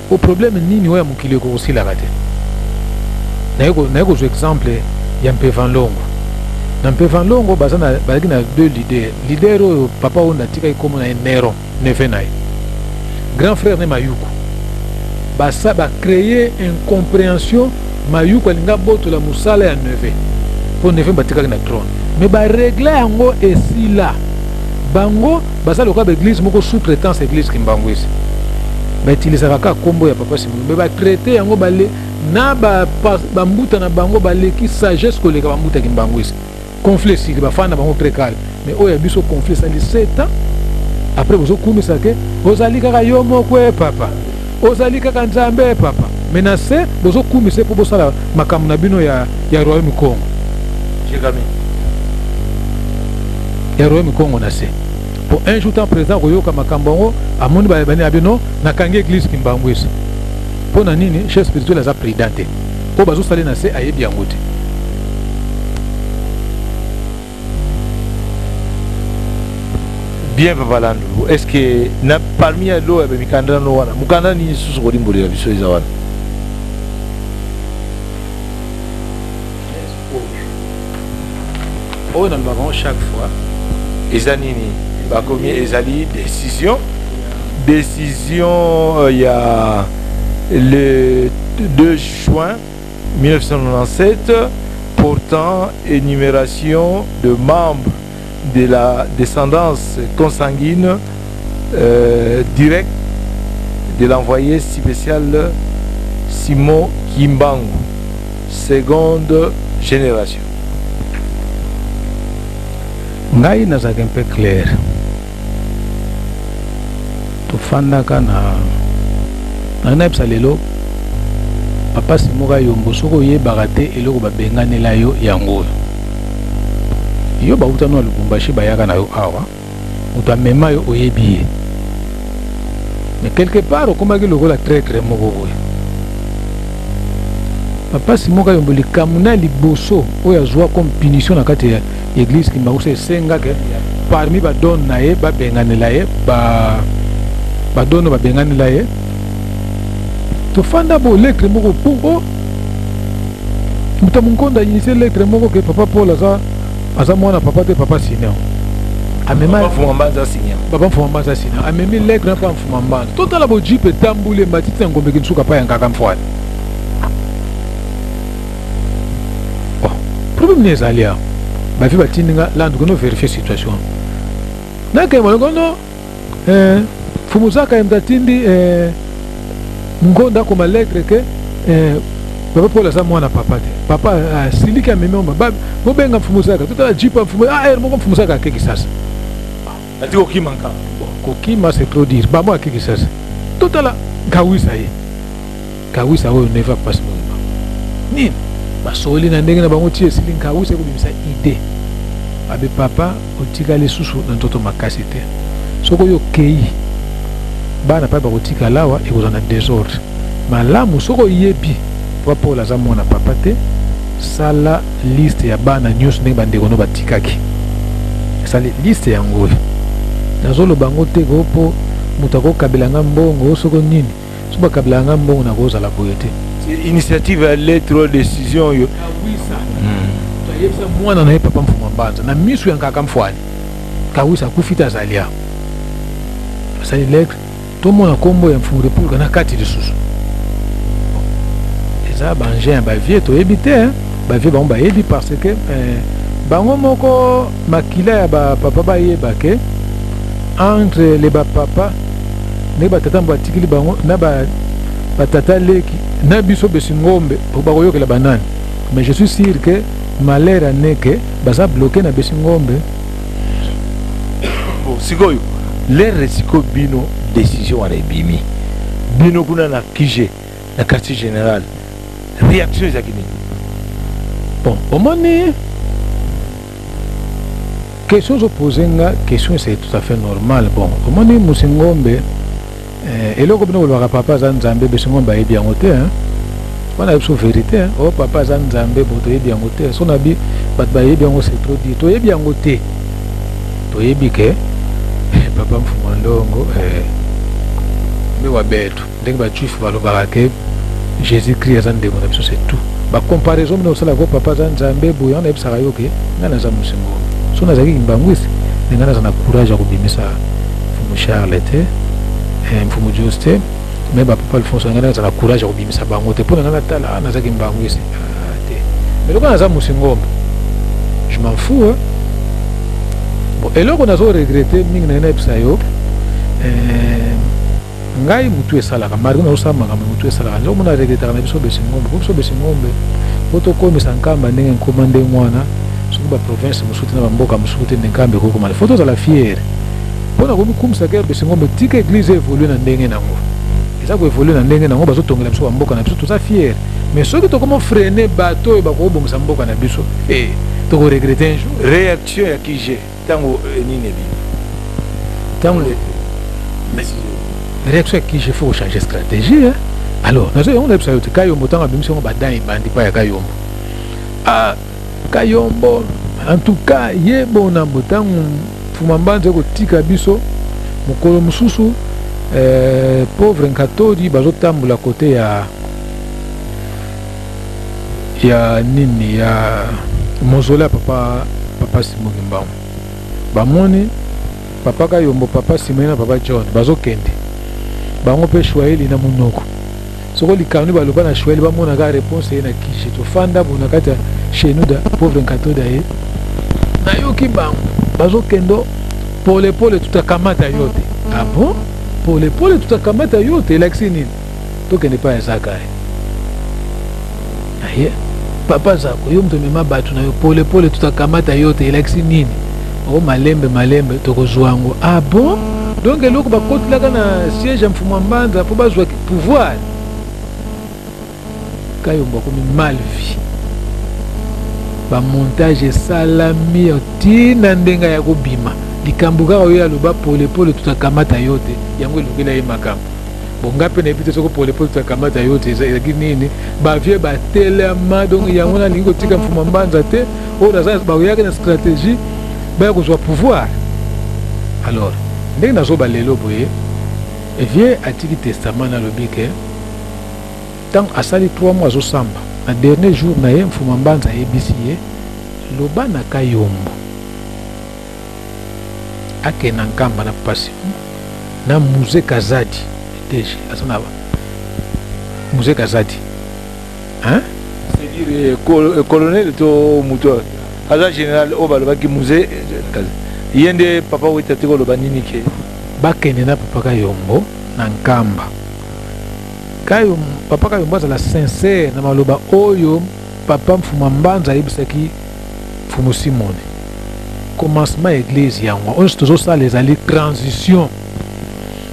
Au problème nini oya mukili kokosila kate. Na yoko exemple ya Mpevan Longo. Na Mpevan Longo bazana balaki na deux leaders. Leader papa onda tika ikomo na Nero Nevenai. Grand frère ne Mayuku. Basa ba créer incompréhension Mayuku alinga boto la musala ya Neve. Pour Neve batika na trône. Mais ba régler yango esi là. Bango basa loka l'église moko sous-traitance église Kimbangwisi. Ba utilisaka ka kombo ya papa Simon. Mais ba traiter yango balé na ba mbuta na bango baleki sagesse koleka ba mbuta Kimbangwisi. Conflit si ba fana bango très calme. Mais oya biso conflit ça 7 ans. Après vous okumisa ke ozali kaka yo moko papa. Ozali kaka nzambe papa. Menacé vous okumisa pour bosala makambo na bino ya royaume Congo. J'ai gagné. Ya royaume Congo na se. Pour un jour temps président koyoka makambo a moni ba bani abino na kangi église Kimbangwisi. Pour na nini chef spirituel aza présidente. Po bazo sali na se ayebi yango te. Bien Papa Landou, est-ce que parmi l'eau et Mikanda no wana mukanda ni susu ko dimboli la biso eza wana on a le chaque fois ezanini ba komi ezali décision il y a le 2 juin 1997 portant énumération de membres de la descendance consanguine directe de l'envoyé spécial Simon Kimbangu, seconde génération. Ngai nazaki un peu clair. Tofandaka na naipsa lelo papa Simoka Yombo soko yebaka te eloko babenganela yo yango yo bauta no Lubumbashi bayaka na yo awa moto amema yo oyebi ye mais quelque part okomaki lokola traître moko boye papa Simoka Yombo likambo na liboso oyo azwa comme punition na kati ya église Kimbangu esengaka parmi badone na ye babenganela ye badono babenganela ye tofanda bo lettre moko pour muta munkonda initier lettre moko ke papa Paul aza mwana papa te papa Sina amema papa Fumambanza Sina papa Fumambanza Sina amemi lettre na papa Fumambanza totala bo jipe tambule matiti ngombe kinsuka pa yanga kamfwana problème ni ezalia ba fi batindinga land kono vérifier situation na ke mo kono Fumuzaka mtatindi ngonda koma lettre ke papa Paul aza mwana papa te papa siliki amemomba bobenga Fumuzaka totala jipa Fumu moko Fumuzaka akeki sasa ati kokimanka kokima c'est trop dire ba mo akeki sasa totala kawisa ye kawisa oyo ne va pas moma nini basoli na ndenge na bango tie silingi kawisa kubimisa idée abe papa otika lisusu na ntoto makasi te soko yo kei bana pa bakotika lawa ekozana désordre malamu soko yebi papa Paul aza mwana papa te sala liste ya bana nyonso ndenge bandeko no batikaki sala liste yango nazoloba ngo te ko po moto akokabelanga mbongo soko nini so bakabelanga mbongo nakozala boye te initiative ya lettre décision yo toyebisa mwana na ye papa Fumambanza na miso ya nkaka mfwani kawisa akufita azalia asali lettre tomona kombo ya mfumu republika na kati lisusu eza bangin bavie toyebi te bavie bango bayebi parce que bango moko makila ya bapapa bayeba ke entre le bapapa ndenge batata mbo batikili bango na batata leki na biso besi ngombe bakoyokela banani mais je suis sûr que malheur aneke baza bloqué na besi ngombe sikoyo lere siko bino décision wana ebimi bino kuna na kije na quartier général réaction ezaki nini bon omoni question opposée nga question c'est tout à fait normal bon omoni musingombe eloko bino kolobaka papa aza nzambe besi ngombe ayebi yango te wana biso vérité o papa aza nzambe bo toyebi yango te so na bi bato bayebi yango c'est trop dire toyebi yango te toyebi ke papa Mfuma Ndongo mbe wa betu ndenge bajuif balobaka ke Jésus Christ aza ndeko na biso c'est tout bacomparaison bino osala ko papa aza nzambe boye wana yebisaka yo ke nga naza musingombe so nazalaki kimbangwisi ndenge naza na courage ya kobimisa Mfumu Charles te Mfumu Jos te me bapapa Alphonse nga naza na courage ya kobimisa bango te mpo na nga natala nazalaki kimbangwisi te mais loko naza musingombe je m'en fous bon eloko nazo regretter mingi na yebisa yo ngai mutu esalaka mari kuna osala makambo mutu esalaka nzo mona regrettaka na biso besingombe po biso besingombe po tokomisa nkamba ndenge nkoma nde mwana soki baprovince mosusu te na bamboka mosusu te nde nkambe ekokomana fo tozala fiere mpo na komikumisaka besingombe tika église evolue na ndenge nango eza koevolue na ndenge nango bazotongela biso bamboka na biso toza fiere mais soki tokoma frene bato oyo bakobongisa mboka na biso tokoregrete un jour réaction ya kije ntango nini ebi ntango réaction qui je faut changer stratégie alors nazo on a besoin de Kayombo tanga bimisongo badai bandi pa ya Kayombo Kayombo en tout cas yebo na botango Fumambanza ko tika biso mukolo mususu pauvre nkatori bazotambola côté ya nini ya mausolée papa Simon Kimbangu bamoni papa Kayombo papa Simon na papa John bazokende bango pe Shwaeli na munoko soko likani baloba na Shwaeli bamona ka réponse na kishi to fanda bona kata chez nous da pauvre nkato da ye na yoki bango bazokendo pole tutakamata yote ah bon pole tutakamata yote laksi nini tokende pa ezaka aye papa zako yo mtu mema batu na yo pole pole tutakamata yote eleksi nini o malembe malembe tokozwango ah bon donc eloko bakotilaka na siège ya mfumu mbanza po bazwa pouvoir Kayombo komi mal vie bamontage esalami tina ndenga ya kobima likambo kaka oyo aloba pole pole tutakamata yote yango elukela ye makambo bonga pe na epite soko pole pole tutakamata yote ezalaki nini bavie batelema donc yango nalingi kotika mfumu mbanza te oyo naza baoyaki na stratégie baya kozwa pouvoir alors ndenge nazoba lelo boye vie atiki testament nalobi ke tant asali 3 mois azosamba na dernier jour na ye mfumu mbanza ayebisi ye loba na Kayombo ake na nkamba na pasi na Musée Kazadi deje asana ba Musée Kazadi hein c'est-à-dire colonel to muto aza général o balobaki Musée yende papa witati ko loba nini ke bakende na papa Kayombo na nkamba Kayombo papa Kayombo azala sincère na maloba oyo papa mfumu mbanza ayebisaki mfumu Simone commencement église yango on se tosala ezali transition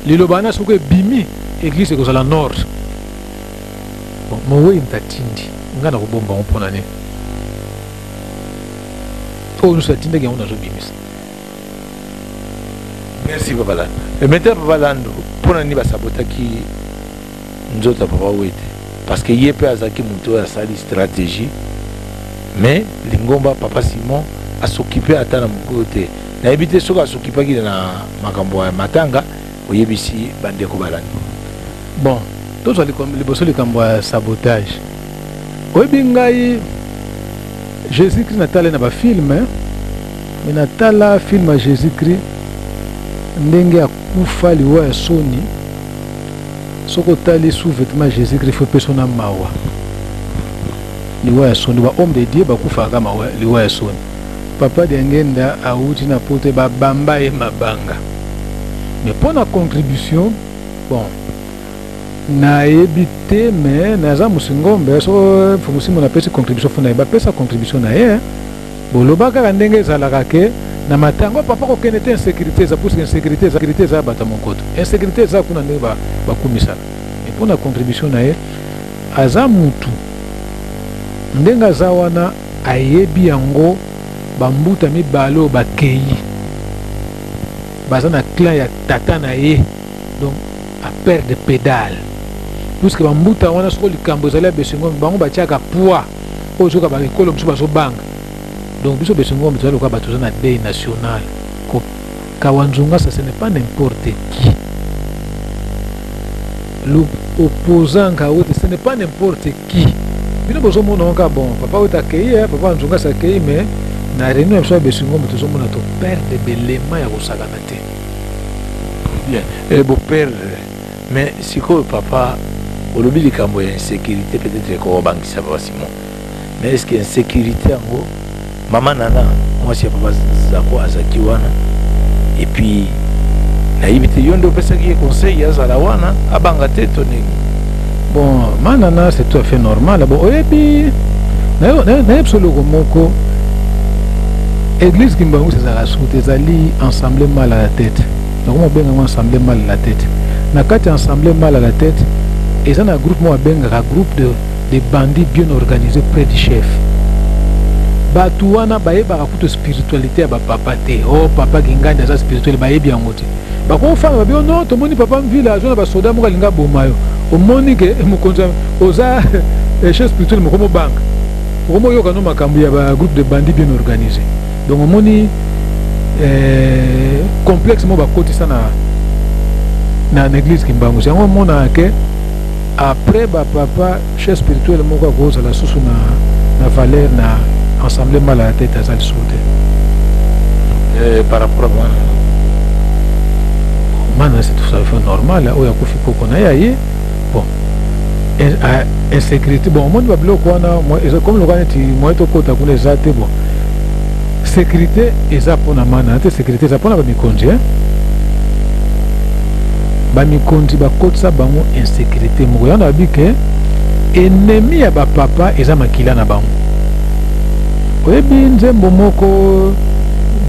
liloba na soko ebimi église ekozala nord bon mowe mtatindi ngana kobomba mpona ne oyo nusu atindaki yango nazobimisa. Merci papa Lando. Et maintenant papa Lando mpona nini basabotaki nzota papa wete parce que ye pe azaki muto ya sali stratégie mais lingomba papa Simon a s'occuper ata na mokolo te nayebi te soki asokipaki na makambo ya matanga oyebisi bandeko balandi bon tozwa liboso likambo ya sabotage oyebi ngai Jésus Christ natala na bafilme me natala filme ya Jésus Christ ndenge akufa liwa ya soni soko tali sous-vêtement ya Jésus Christ fo peso na mawa liwa ya soni ba homme de Dieu bakufaka mawa liwa ya soni papa de ngenda auti na pote babamba ye mabanga mais pour la contribution bon na ebité mais naza musingombe so fumusi mona pesa contribution fona ba pesa contribution na ye boloba kaka ndenge ezalaka ke na matango papa ko kenete insécurité za pour insécurité za bata monkoto insécurité za kuna ndenge ba kumisa mais pour la contribution na ye aza mutu ndenga za wana ayebi yango bambuta mibalo bakei baza na clan ya tata na ye donc a perdre de pédale puisque bambuta wana soko likambo ezali ya besingo bango batiaka poids oyo soka baekolo mosusu bazobanga donc biso besingo tozali lokola bato oza na deuil national kawanzunga ça ce n'est pas n'importe qui l'opposant kaote ce n'est pas n'importe qui bino bozomona onka bon papa oyo takei papa nzunga sakei mais na réunion ya biso ya besingo tozomona to perdre belema ya kosakana te bien boperdre mais sikoyo papa olobi likambo ya insécurité peut-être ekobangisa papa Simon mais est-ce que insécurité yango mama nana mwasi ya papa zako azaki wana et puis nayebi te yo nde opesaki ye conseil azala wana abanga te to ndenge bon manana c'est tout à fait normal bon oyebi nayebi soloko moko église Kimbangu ezalaka soute ezali ensemble mal à la tête donc on ensemble mal à la tête na kati ensemble mal à la tête eza na groupe mo abengaka groupe de bandits bien organisés près du chef batu wana bayebaka kutu spiritualité ya bapapa te oh papa kingandi aza spirituel bayebi yango te bakofana babio non tomoni papa mvila azona basoda moko alinga boma yo omoni ke mokonzi oza chef spirituel moko mobanga okomoyoka no makambo ya ba groupe de bandits bien organisés donc omoni complexe mo bakotisa na église Kimbangu yango mona ke après papa chef spirituel moko akozala susu na valeur na ensemble mal à la tête azali soute par rapport à mana c'est tout à fait normal oyo akufi koko na ye bon insécurité bon omoni babiloko wana comme lokola neti moye tokota kuna eza te bon sécurité eza mpona mana te sécurité eza mpona bamikonzi bamikonzi bakotisa bango insécurité moko yana babi ke ennemi ya bapapa eza makila na bango. Oyebi nzembo moko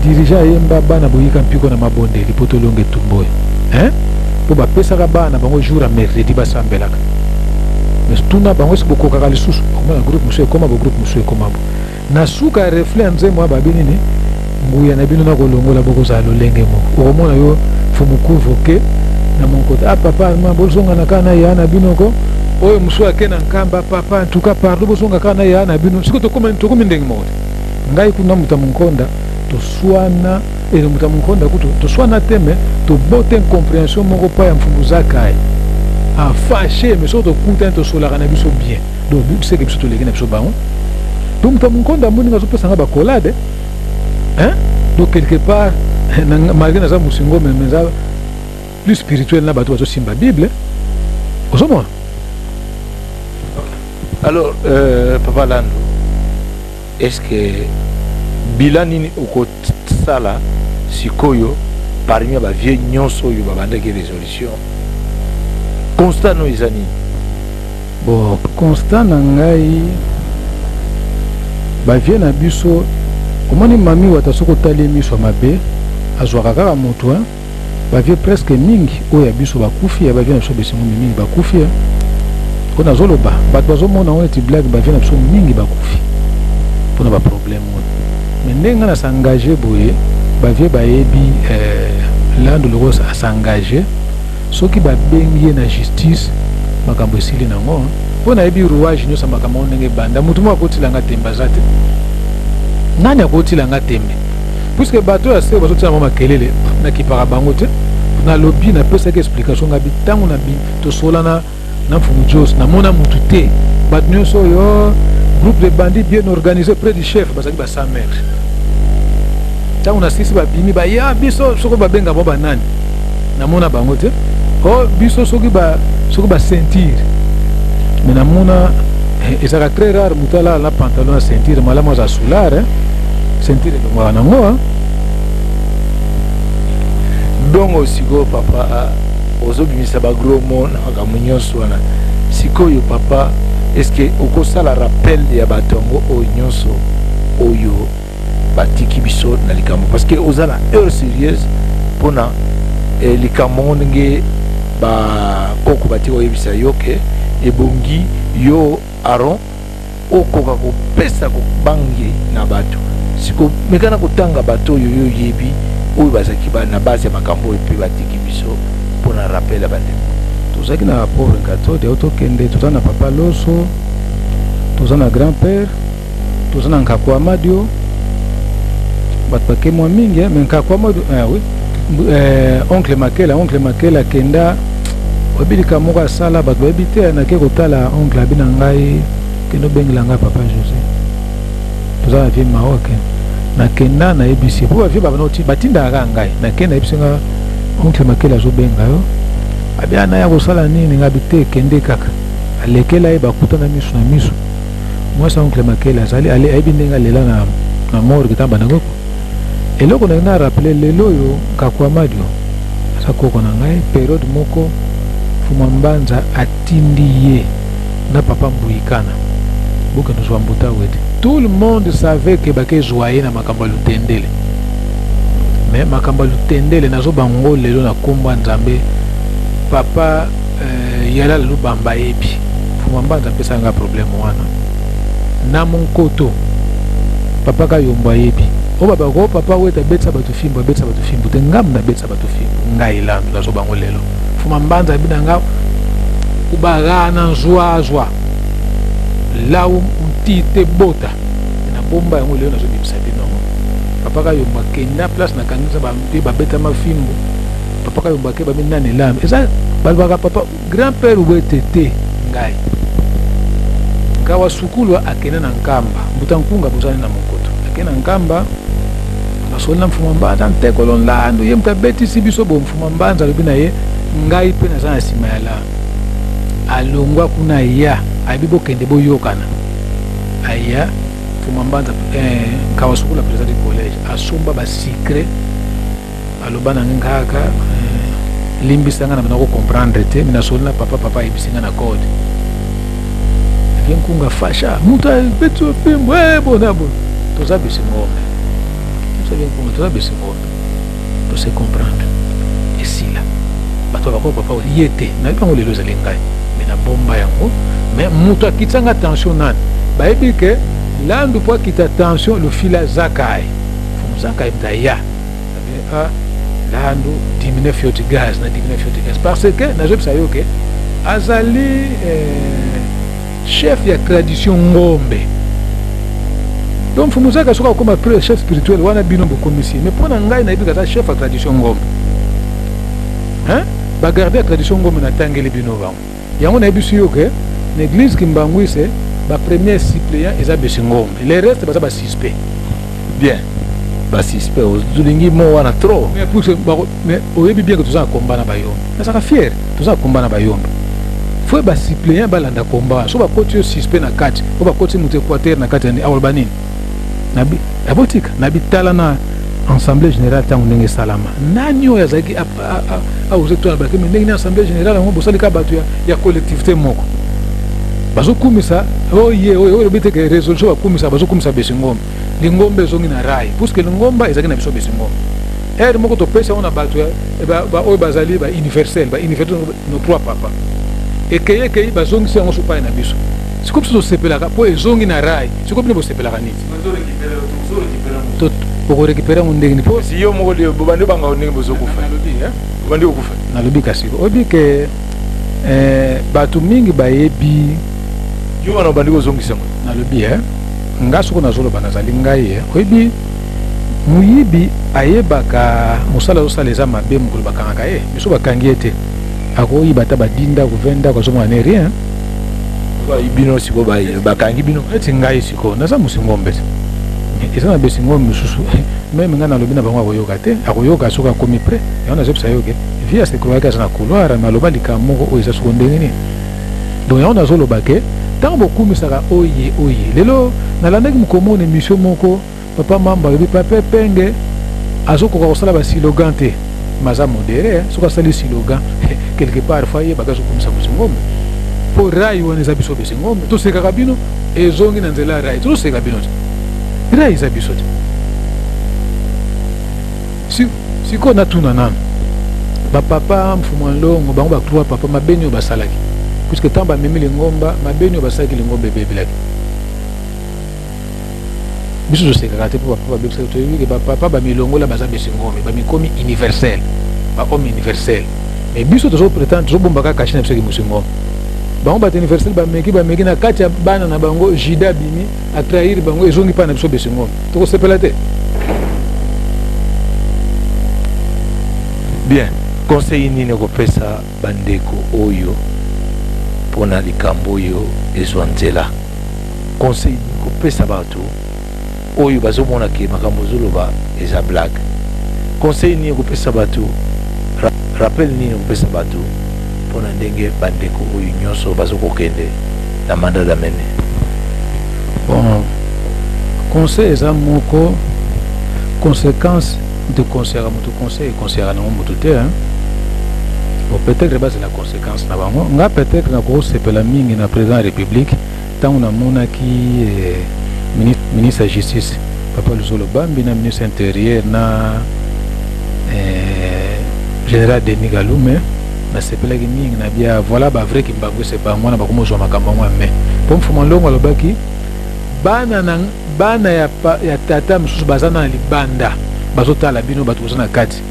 dirija yemba bana boyika mpiko na mabondeli poto longe tumboy. Po bapesaka bana bango jour à mercredi basambelaka. Mais tuna bango se boko kaka lisusu komona groupe musu ekoma bo groupe musu ekoma bo. Na suka reflet nzembo babini ni nguya na bino na kolongola boko za lolenge moko. Okomona yo fumu convoquer na mon côté. Ah papa ma bozonga na kana ya na bino ko. Oyo musu akena nkamba papa en tout cas pardon bozonga kana ya na bino. Siko to komi ndenge moko. Ngai kuna mutamunkonda to swana et mutamunkonda kuto to swana teme to bote incompréhension moko pa ya mfumu zakai a fâché mais surtout kuta to sola kana biso bien donc c'est que biso to leki na biso bango donc mutamunkonda moni ngazo pesa ngaba collade donc quelque part malgré na za musingo mais za plus spirituel na bato bazo simba bible osoma. Alors papa Lando, est-ce que bilanini uko sala sikoyo parmi ba vieux nyonso yo ba bandeke résolution constat no izani? Bon constat na ngai ba vieux na biso omoni mami wata soko tali miso mabe azwaka kaka moto ba vieux presque mingi oya biso bakufi ya ba vieux na biso besimu mingi bakufi ko na zoloba bato bazomona on eti blague ba vieux na biso mingi bakufi pour na ba problème. Mais ndenge na s'engager boye ba vie ba yebi Lando Logos a s'engager soki ba bengi na justice makambo esili nango pona yebi rouage nyosa makambo ndenge banda mutu mo akotila nga temba zate nani akotila nga tembe puisque bato ya se bazo tia mama kelele na kipara bango te na lobby na pesa explication nga bitango na bi to solana na mfumu Jos na mona mutu te bat nyoso yo groupe de bandits bien organisé près du chef basaki ba 100 mètres. Tant on a sisi ba bimi ba ya biso soko ba benga bo banani. Na mona bango te. Oh biso soki ba ceinture. Mais na mona et ça très rare mutala la pantalon à ceinture malama za solar ceinture de moi na moi. Donc aussi go papa ozobimisa ba gros mon na munyoso wana. Sikoyo papa est-ce que au ça la rappel ya batongo o nyonso oyo batiki biso na likambo parce que ozala heure sérieuse pona likambo nge ba koko bati oyebisa yoke ebongi yo aron okoka ko pesa ko bangi na bato siko mekana kotanga bato yo yebi oyo bazaki ba na base ya makambo epi batiki biso pona rappel ya bande. Tozaki na pauvre kato de autokende tozana papa Loso tozana grand-père tozana Nkakwa Madio bat pake mwa mingi mais Nkakwa Madio oui oncle Makela kenda obilika moko sala bat babite na ke kotala oncle abina ngai keno bengila ngai papa José tozana vie Maroc na kenda na ebisi po vie baba noti batinda ngai na kenda ebisinga oncle Makela zo benga yo abiana ya kosala nini ngabite kende kaka alekela ye bakutana miso na miso mwasa oncle Makela azali ale ayibi ndenga lela na mort kitamba na ngoko eloko na rappeler lelo yo Nkakwa Madio asa koko na ngai periode moko Fuma Mbanza atindi ye na papa Mbuyikana boke nous mbuta wete tout le monde savait que bake joye na makambo lutendele mais makambo lutendele nazo bango lelo na komba Nzambe papa yala lubamba ebi Fuma Mbanza pesa nga problème wana na monkoto papa ka yomba ebi o baba ko papa weta betsa batu fimbo te ngam na betsa batu fimbo ngai la nazo bango lelo Fuma Mbanza bina nga ubagana nzwa la mtite bota na bomba yango lelo nazo bimisa bino papa ka yomba kenda place na kanisa ba mte ba beta mafimbo papa ka yomba ke ba minane la eza balbaka papa grand-père wetete ngai ngawa sukulu akena na nkamba butankunga buzana na mokoto akena nkamba basona Fuma Mbanza ntekolo Lando ye mtabeti sibiso bo Fuma Mbanza lobina ye ngai pe na sana sima ya la alongwa kuna ya abibo kende boyokana aya Fuma Mbanza ngawa sukulu president du collège asomba ba secret alobana ngaka limbisanga na ko comprendre te mina solna papa ibisinga na code vient kunga fasha muta betu pimbo bona bon toza besi ngombe ça vient kunga toza besi ngombe to se comprendre et si là bato bako papa yete na bango lelo za lengai mais na bomba yango mais muta kitanga tension nan ba ebi ke landu po kita tension le fila zakai fumzaka mdaya a landu diminuer fioti gaz na diminuer fioti gaz parce que na je sais que azali chef ya tradition ngombe donc fumuzaka soka comme après chef spirituel wana bino bo commissaire mais pona ngai na ibika chef ya tradition ngombe hein ba garder la tradition ngombe na tangeli bino ba yango na bisu yo que l'église kimbangwise ba premier suppléant eza besi ngombe les restes ba suspect bien ba suspect ozulingi mo wana trop mais pour mais oyebi bien que tout ça combat na bayombe na saka fier tout ça combat na bayombe faut ba suppléant ba landa combat so ba koti suspect na kati o ba koti muté équateur na kati ni awalbani nabi abotika nabi tala na assemblée générale tangu ndenge salama nani oyo azaki a uzeto ba kemi ndenge na assemblée générale ngo bosalika batu ya collectivité moko bazokumisa oyo bete ke résolution bakumisa bazokumisa besi ngombe lingombe zongi na rai parce que lingomba ezaki na biso besi ngombe moko to pesa ona batu ba oyo bazali ba universel no trois papa ekeye bazongi sango so pa na biso sikopi so sepelaka po ezongi na rai sikopi ne bo sepelaka niti pour récupérer mon ndenge po si yo moko le bobandi banga ndenge bozokufa bobandi okufa na lobi kasi obi ke batu mingi bayebi yo wana bandi kozongisa ngo na lobi nga soko na zolo banazali ngai oyebi muyibi ayebaka musala osala eza mabe mukulu bakangaka biso bakangi ete akoyiba ta badinda kuvenda kozomona ne rien bino siko bakangi bino eti ngai siko naza musingombe eza na besingombe mususu meme nga na lobi na bango akoyoka te akoyoka soki akomi pre yango nazopesa yo ke via sekroyaki aza na couloir maloba likambo moko oyo eza soko ndenge nini donc yango nazoloba ke ntango bokumisaka oye lelo nalandaki mokomona émission moko papa mamba alobi pape penge azokoka kosala basilogan te maza modere soki asali silogan quelque part fois yebaka azokumisa bosingombe mpo rai wana eza biso besingombe tosekaka bino ezongi na nzela ya rai tozoseka bino te rai eza biso te sikoyo natuna nano bapapa mfuma longo bango bakloa papa mabeni oyo basalaki puisque ntango bamemi lingomba mabeni oyo basalaki lingomba ebebelaki biso tosekaka te mpo papa babebisaki toyebi bapapa bamilongola baza besingombe bamikomi universel bahomme universel mais biso tozoprétendre tozobomba kaka kashi na biso eki mosingombe bango bato universel bameki na kati ya bana na bango jida bimi atrahir bango ezongi mpa na biso besingombe tokosepela te bien conseil nini kopesa bandeko oyo pona likambo oyo ezwa nzela conseil nini kopesa bato oyo bazomona ke makambo zoloba eza blague conseil nini kopesa bato rappel nini kopesa bato pona ndenge bandeko oyo nyonso bazokokende na mandat d'amene bon conseil eza moko conséquence de conseil à mon conseil conseil à mon tout bon peut-être base la conséquence na bango nga peut-être na ko sepela mingi na président de la République tant on a mona qui ministre de la justice papa Luzolo Bambi na ministre intérieur na général Denis Galume na sepela ki mingi na bia voilà ba vrai ki mbango c'est pas moi na ba komo zo makambo moi mais pour mfuma longo alobaki bana ya tata msusu bazana libanda bazotala bino bato kozana kati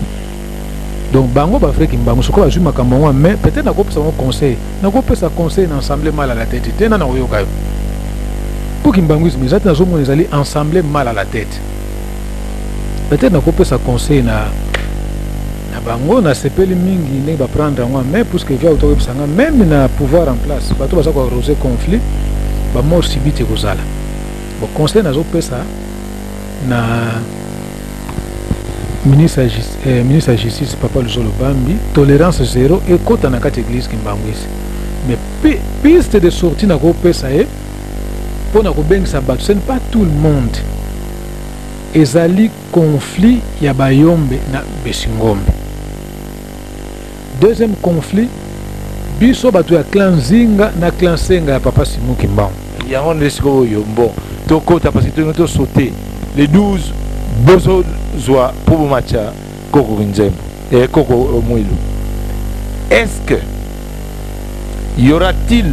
donc bango bafreki mbango soko bazwi makambo ngo mais peut-être nakopesa ngo conseil nakopesa conseil na ensemble mal à la tête te na nakoyoka yo pour kimbango izimi ezati nazomona ezali ensemble mal à la tête peut-être nakopesa conseil na bango nasepeli mingi ndenge baprendre yango mais puisque via otokoyebisanga même na pouvoir en place bato baza koarrose conflit bamort subite ekozala bon conseil nazopesa na ministre de justice papa Luzolo Bambi tolérance zéro et kota na kati église kimbangwisi mais piste de sortie na ko pesa pour na ko bengisa bato ce n'est pas tout le monde ezali conflit ya bayombe na besingombe deuxième conflit biso bato ya clan zinga na clan senga ya papa Simu Kimbangu y a un risque bon tokota parce que tu as sauté les 12 bozo zoa pour matcha koko nzembo et koko moilo. Est-ce que y aura-t-il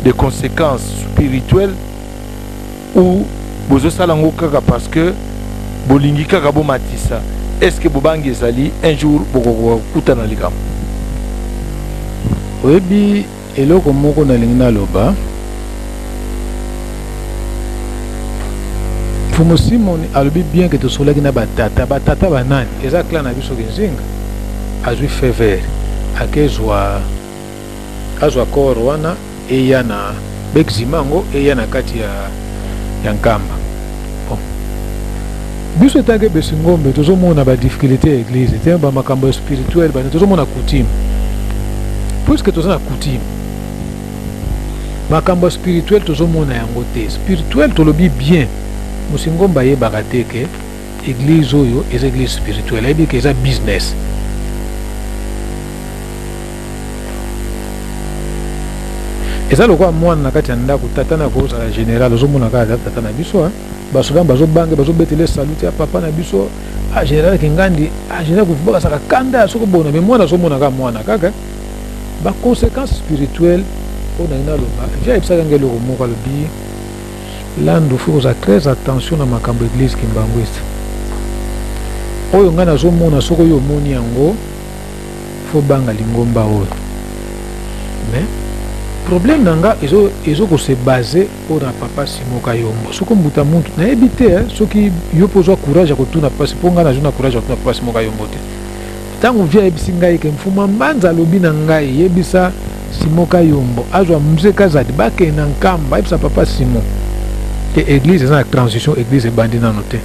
des conséquences spirituelles ou bozo salango kaka parce que bolingi kaka bo matisa? Est-ce que bobangi ezali un jour boko kutana likam? Oyebi eloko moko na lingi na loba Fumo Simon alobi bien que to solaki na batata banani eza clan na biso kinzinga azwi fever akezwa azwa koro wana eya na beximango eya na kati ya nkamba. Bon biso etange besingombe tozomona ba difficulté ya église te ba makambo spirituel ba tozomona coutume puisque toza na coutume makambo spirituel tozomona yango te. Spirituel tolobi bien Musingomba yebaka te ke église oyo eza église spirituelle ebi ke eza business. Eza lokwa mwana na kati ya ndako tata na kozala général ozomona kaka tata na biso basoda bazobange bazobetele salute ya papa na biso général Kingandi général kuvuka saka kanda soko bona mais mwana azomona kaka mwana kaka ba conséquences spirituelles on a ina loba via ebisaka ngeloko moko alobi Lando faut très attention à ma cambo église Kimbangwist. Oyo ngana zomona soko yo moni yango faut banga lingomba oyo. Mais problème nanga ezo ko se baser pour na papa Simoka Yombo. Soko mbuta muntu na ebité soki yo pozwa courage ko tuna pasi ponga na jona courage ko tuna papa Simoka Yombo te. Tango via ebisinga ke mfuma mbanza lobi na ngai yebisa Simoka Yombo azwa mzeka zadi bake na nkamba ebisa papa Simo. Et église est en transition, église est bandée dans nos têtes.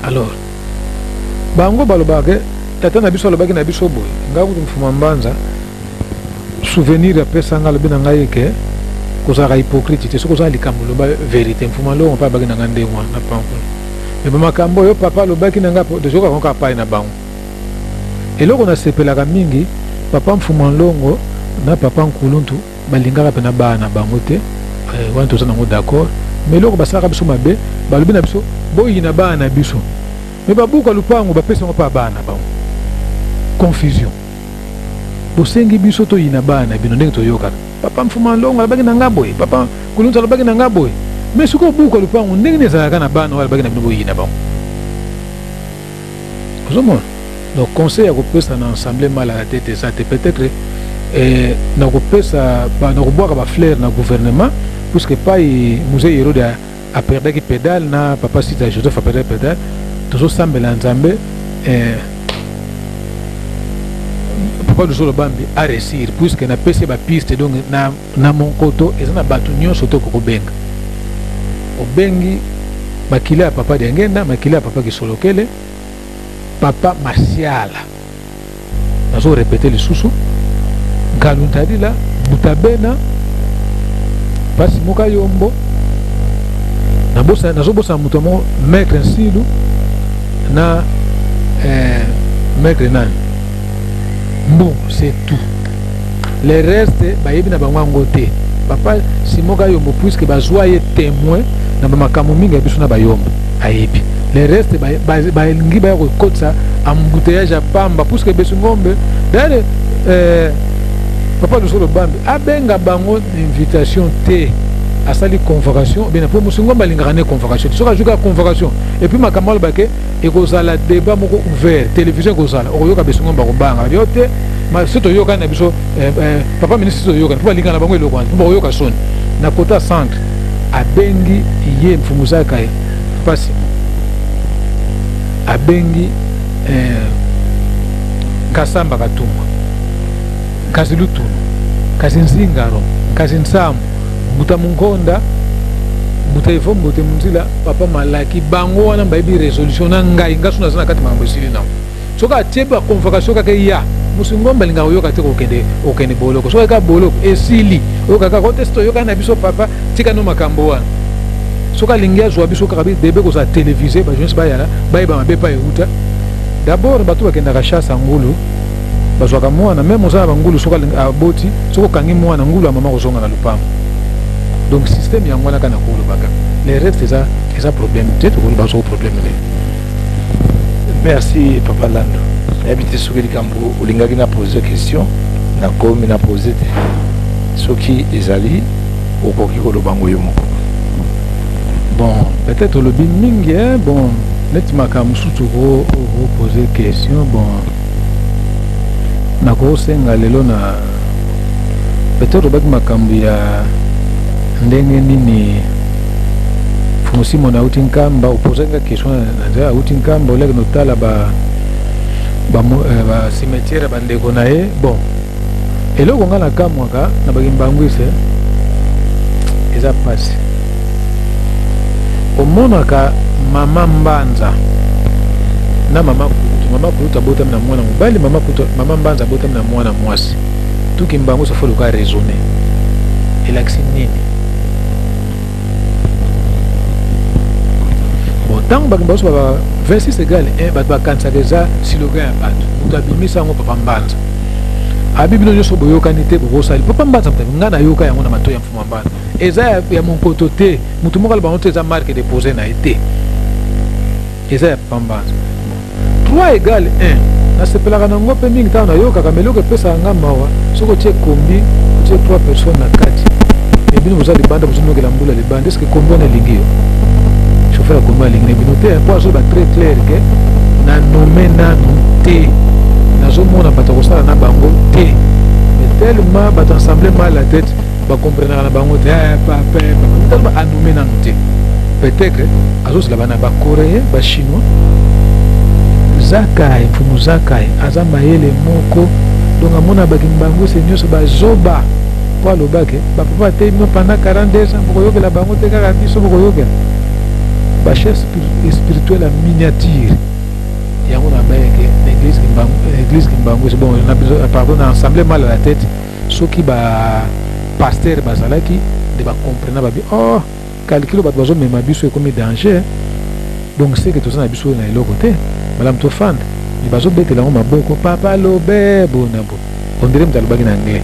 Alors, bango balobake, tata na biso balobake na biso boy. Ngaku tumfuma mbanza, souvenir après ça nga lobi na ngai ke kozaka hypocrite te, so kozala likambo loba vérité mfuma lo on pa baki na ngande mwa na panko. Mais makambo yo papa lobaki na nga de joka konka pa na bango. Eloko na sepelaka mingi, papa mfuma longo na papa nkuluntu balingaka pe na ba na bango te. Wanto sana ngo d'accord. Mais loko basaka biso mabe balobi na biso boyina bana biso mais babuka lupango bapesa ngo pa bana bango confusion bosengi biso to yina bana bino ndenge toyoka papa mfuma longo alobaki na ngaboy papa kulunza alobaki na ngaboy mais siko buka lupango ndenge nezalaka na bana alobaki na bino boyina bango ozomona. Donc conseil à kopesa na assemblée mal à la tête ça peut-être na kopesa ba na koboaka ba fleur na gouvernement puisque pas musée Hérode a perdu qui pédale na papa Sita Joseph a perdu pédale toujours sambela nzambe papa du solo bambi a réussir puisque na pese ba piste donc na mon koto ezana batu nyonso to ko benga obengi makile ya papa de ngenda makile ya papa kisolokele papa Masiala nazo répéter le susu galuntadila butabena Pasi Moka Yombo nazo bosa muto mo maître Nsilu na maître Nani bon c'est tout le reste bayebi na bango ngote papa Simoka Yombo puisque bazwaye témoin na makambo mingi biso na bayombo ayebi le reste balingi ba ko kotsa embouteillage ya pamba puisque besu ngombe d'ailleurs papa de solo bambi abenga bango invitation te asali convocation bien pour musingo balingaka ne convocation soka juka convocation et puis makamalo bake ekozala débat moko ouvert télévision ekozala oyoka besingo ba kobanga yo te ma soto yoka na biso papa ministre yoka pour balinga na bango eloko pour yoka son na kota centre abengi ye mfumusaka pasi abengi Kasamba Katumwa kazi Lutuno kazi Nzingaro kazi Nsamu buta Mungonda buta Ifo mbote Munzila papa Malaki bango wana mbayibi resolution na ngai ngasuna zana kati mambo esili nawo soka ateba convocation kake ya musingomba linga yoka te okende boloko soka ka boloko esili yoka ka contexto yoka na biso papa tika no makambo wana soka lingia zwa biso ka bebe ko sa télévisé ba jeunesse ba yala ba iba mabe pa euta d'abord batu bakenda ka chasse ngulu bazwaka mwana même osala bangulu soka aboti soko kangi mwana ngulu mama kozonga na lupango donc système yango wana kana kolobaka les restes eza problème te tokoloba so problème le. Merci Papa Lando. Habité soki likambo olingaki na poser question na komi na poser te soki ezali okoki koloba ngo yo moko. Bon, peut-être le mingi, bon, nettement comme surtout poser question, bon, na ko senga lelo na peut-être baki makambo ya ndenge nini fonsi mona utinkamba opozenga question na utinkamba oleka notala ba cimetière ba ndeko na ye bon eloko nga na kamwaka na bakimbangwise eza pasi omonaka mama mbanza na mama kuluta botam na mwana mobali mama mbanza botam na mwana mwasi tuki mbango so faut le cas raisonner elakisi nini bon tant bakimba so ba 26 égale 1 bato bakanisaka eza siloga ya bato moto abimisa yango papa mbanza abibino nyonso boyokani te bokosali papa mbanza nga nayoka yango na matoyi ya mfumu mbanza eza ya monkoto te mutu moko alobanga te eza marque déposé na ye te eza ya papa mbanza 3 égale 1 nasepelaka nango mpe mingi ntango nayokaka me eloko epesaka nga mawa soki otie kombi otie 3 personnes na kati me bino boza libanda bozonokela mbula libanda eske kombi wana elingi yo chauffeur ya kombi alingi na bino te mpo azoba très clair ke nanome nanu te nazomona bato kosala na bango te mais tellement bato ensemble mal la tête bakomprenaka na bango te papa anome nanu te peut-être azosala bana bacoréen bachinois zakai mfumu zakai aza mayele moko donc amona bakimbango se nyonso bazoba po alobake bapapa te bino pendant 42 ans bokoyokela bango te kaka biso bokoyokela bachef spirituel ya miniature yango na bayeke l'église kimbango c'est bon pardon na ensemble mal à la tête soki pasteur bazalaki de bacomprena babi oh calcule bato bazomema biso ekomi danger donc c'est que toza na biso na eloko te malamu tofanda me bazobetela yango maboko papa lobe bonabo on dirait moto alobaki na anglais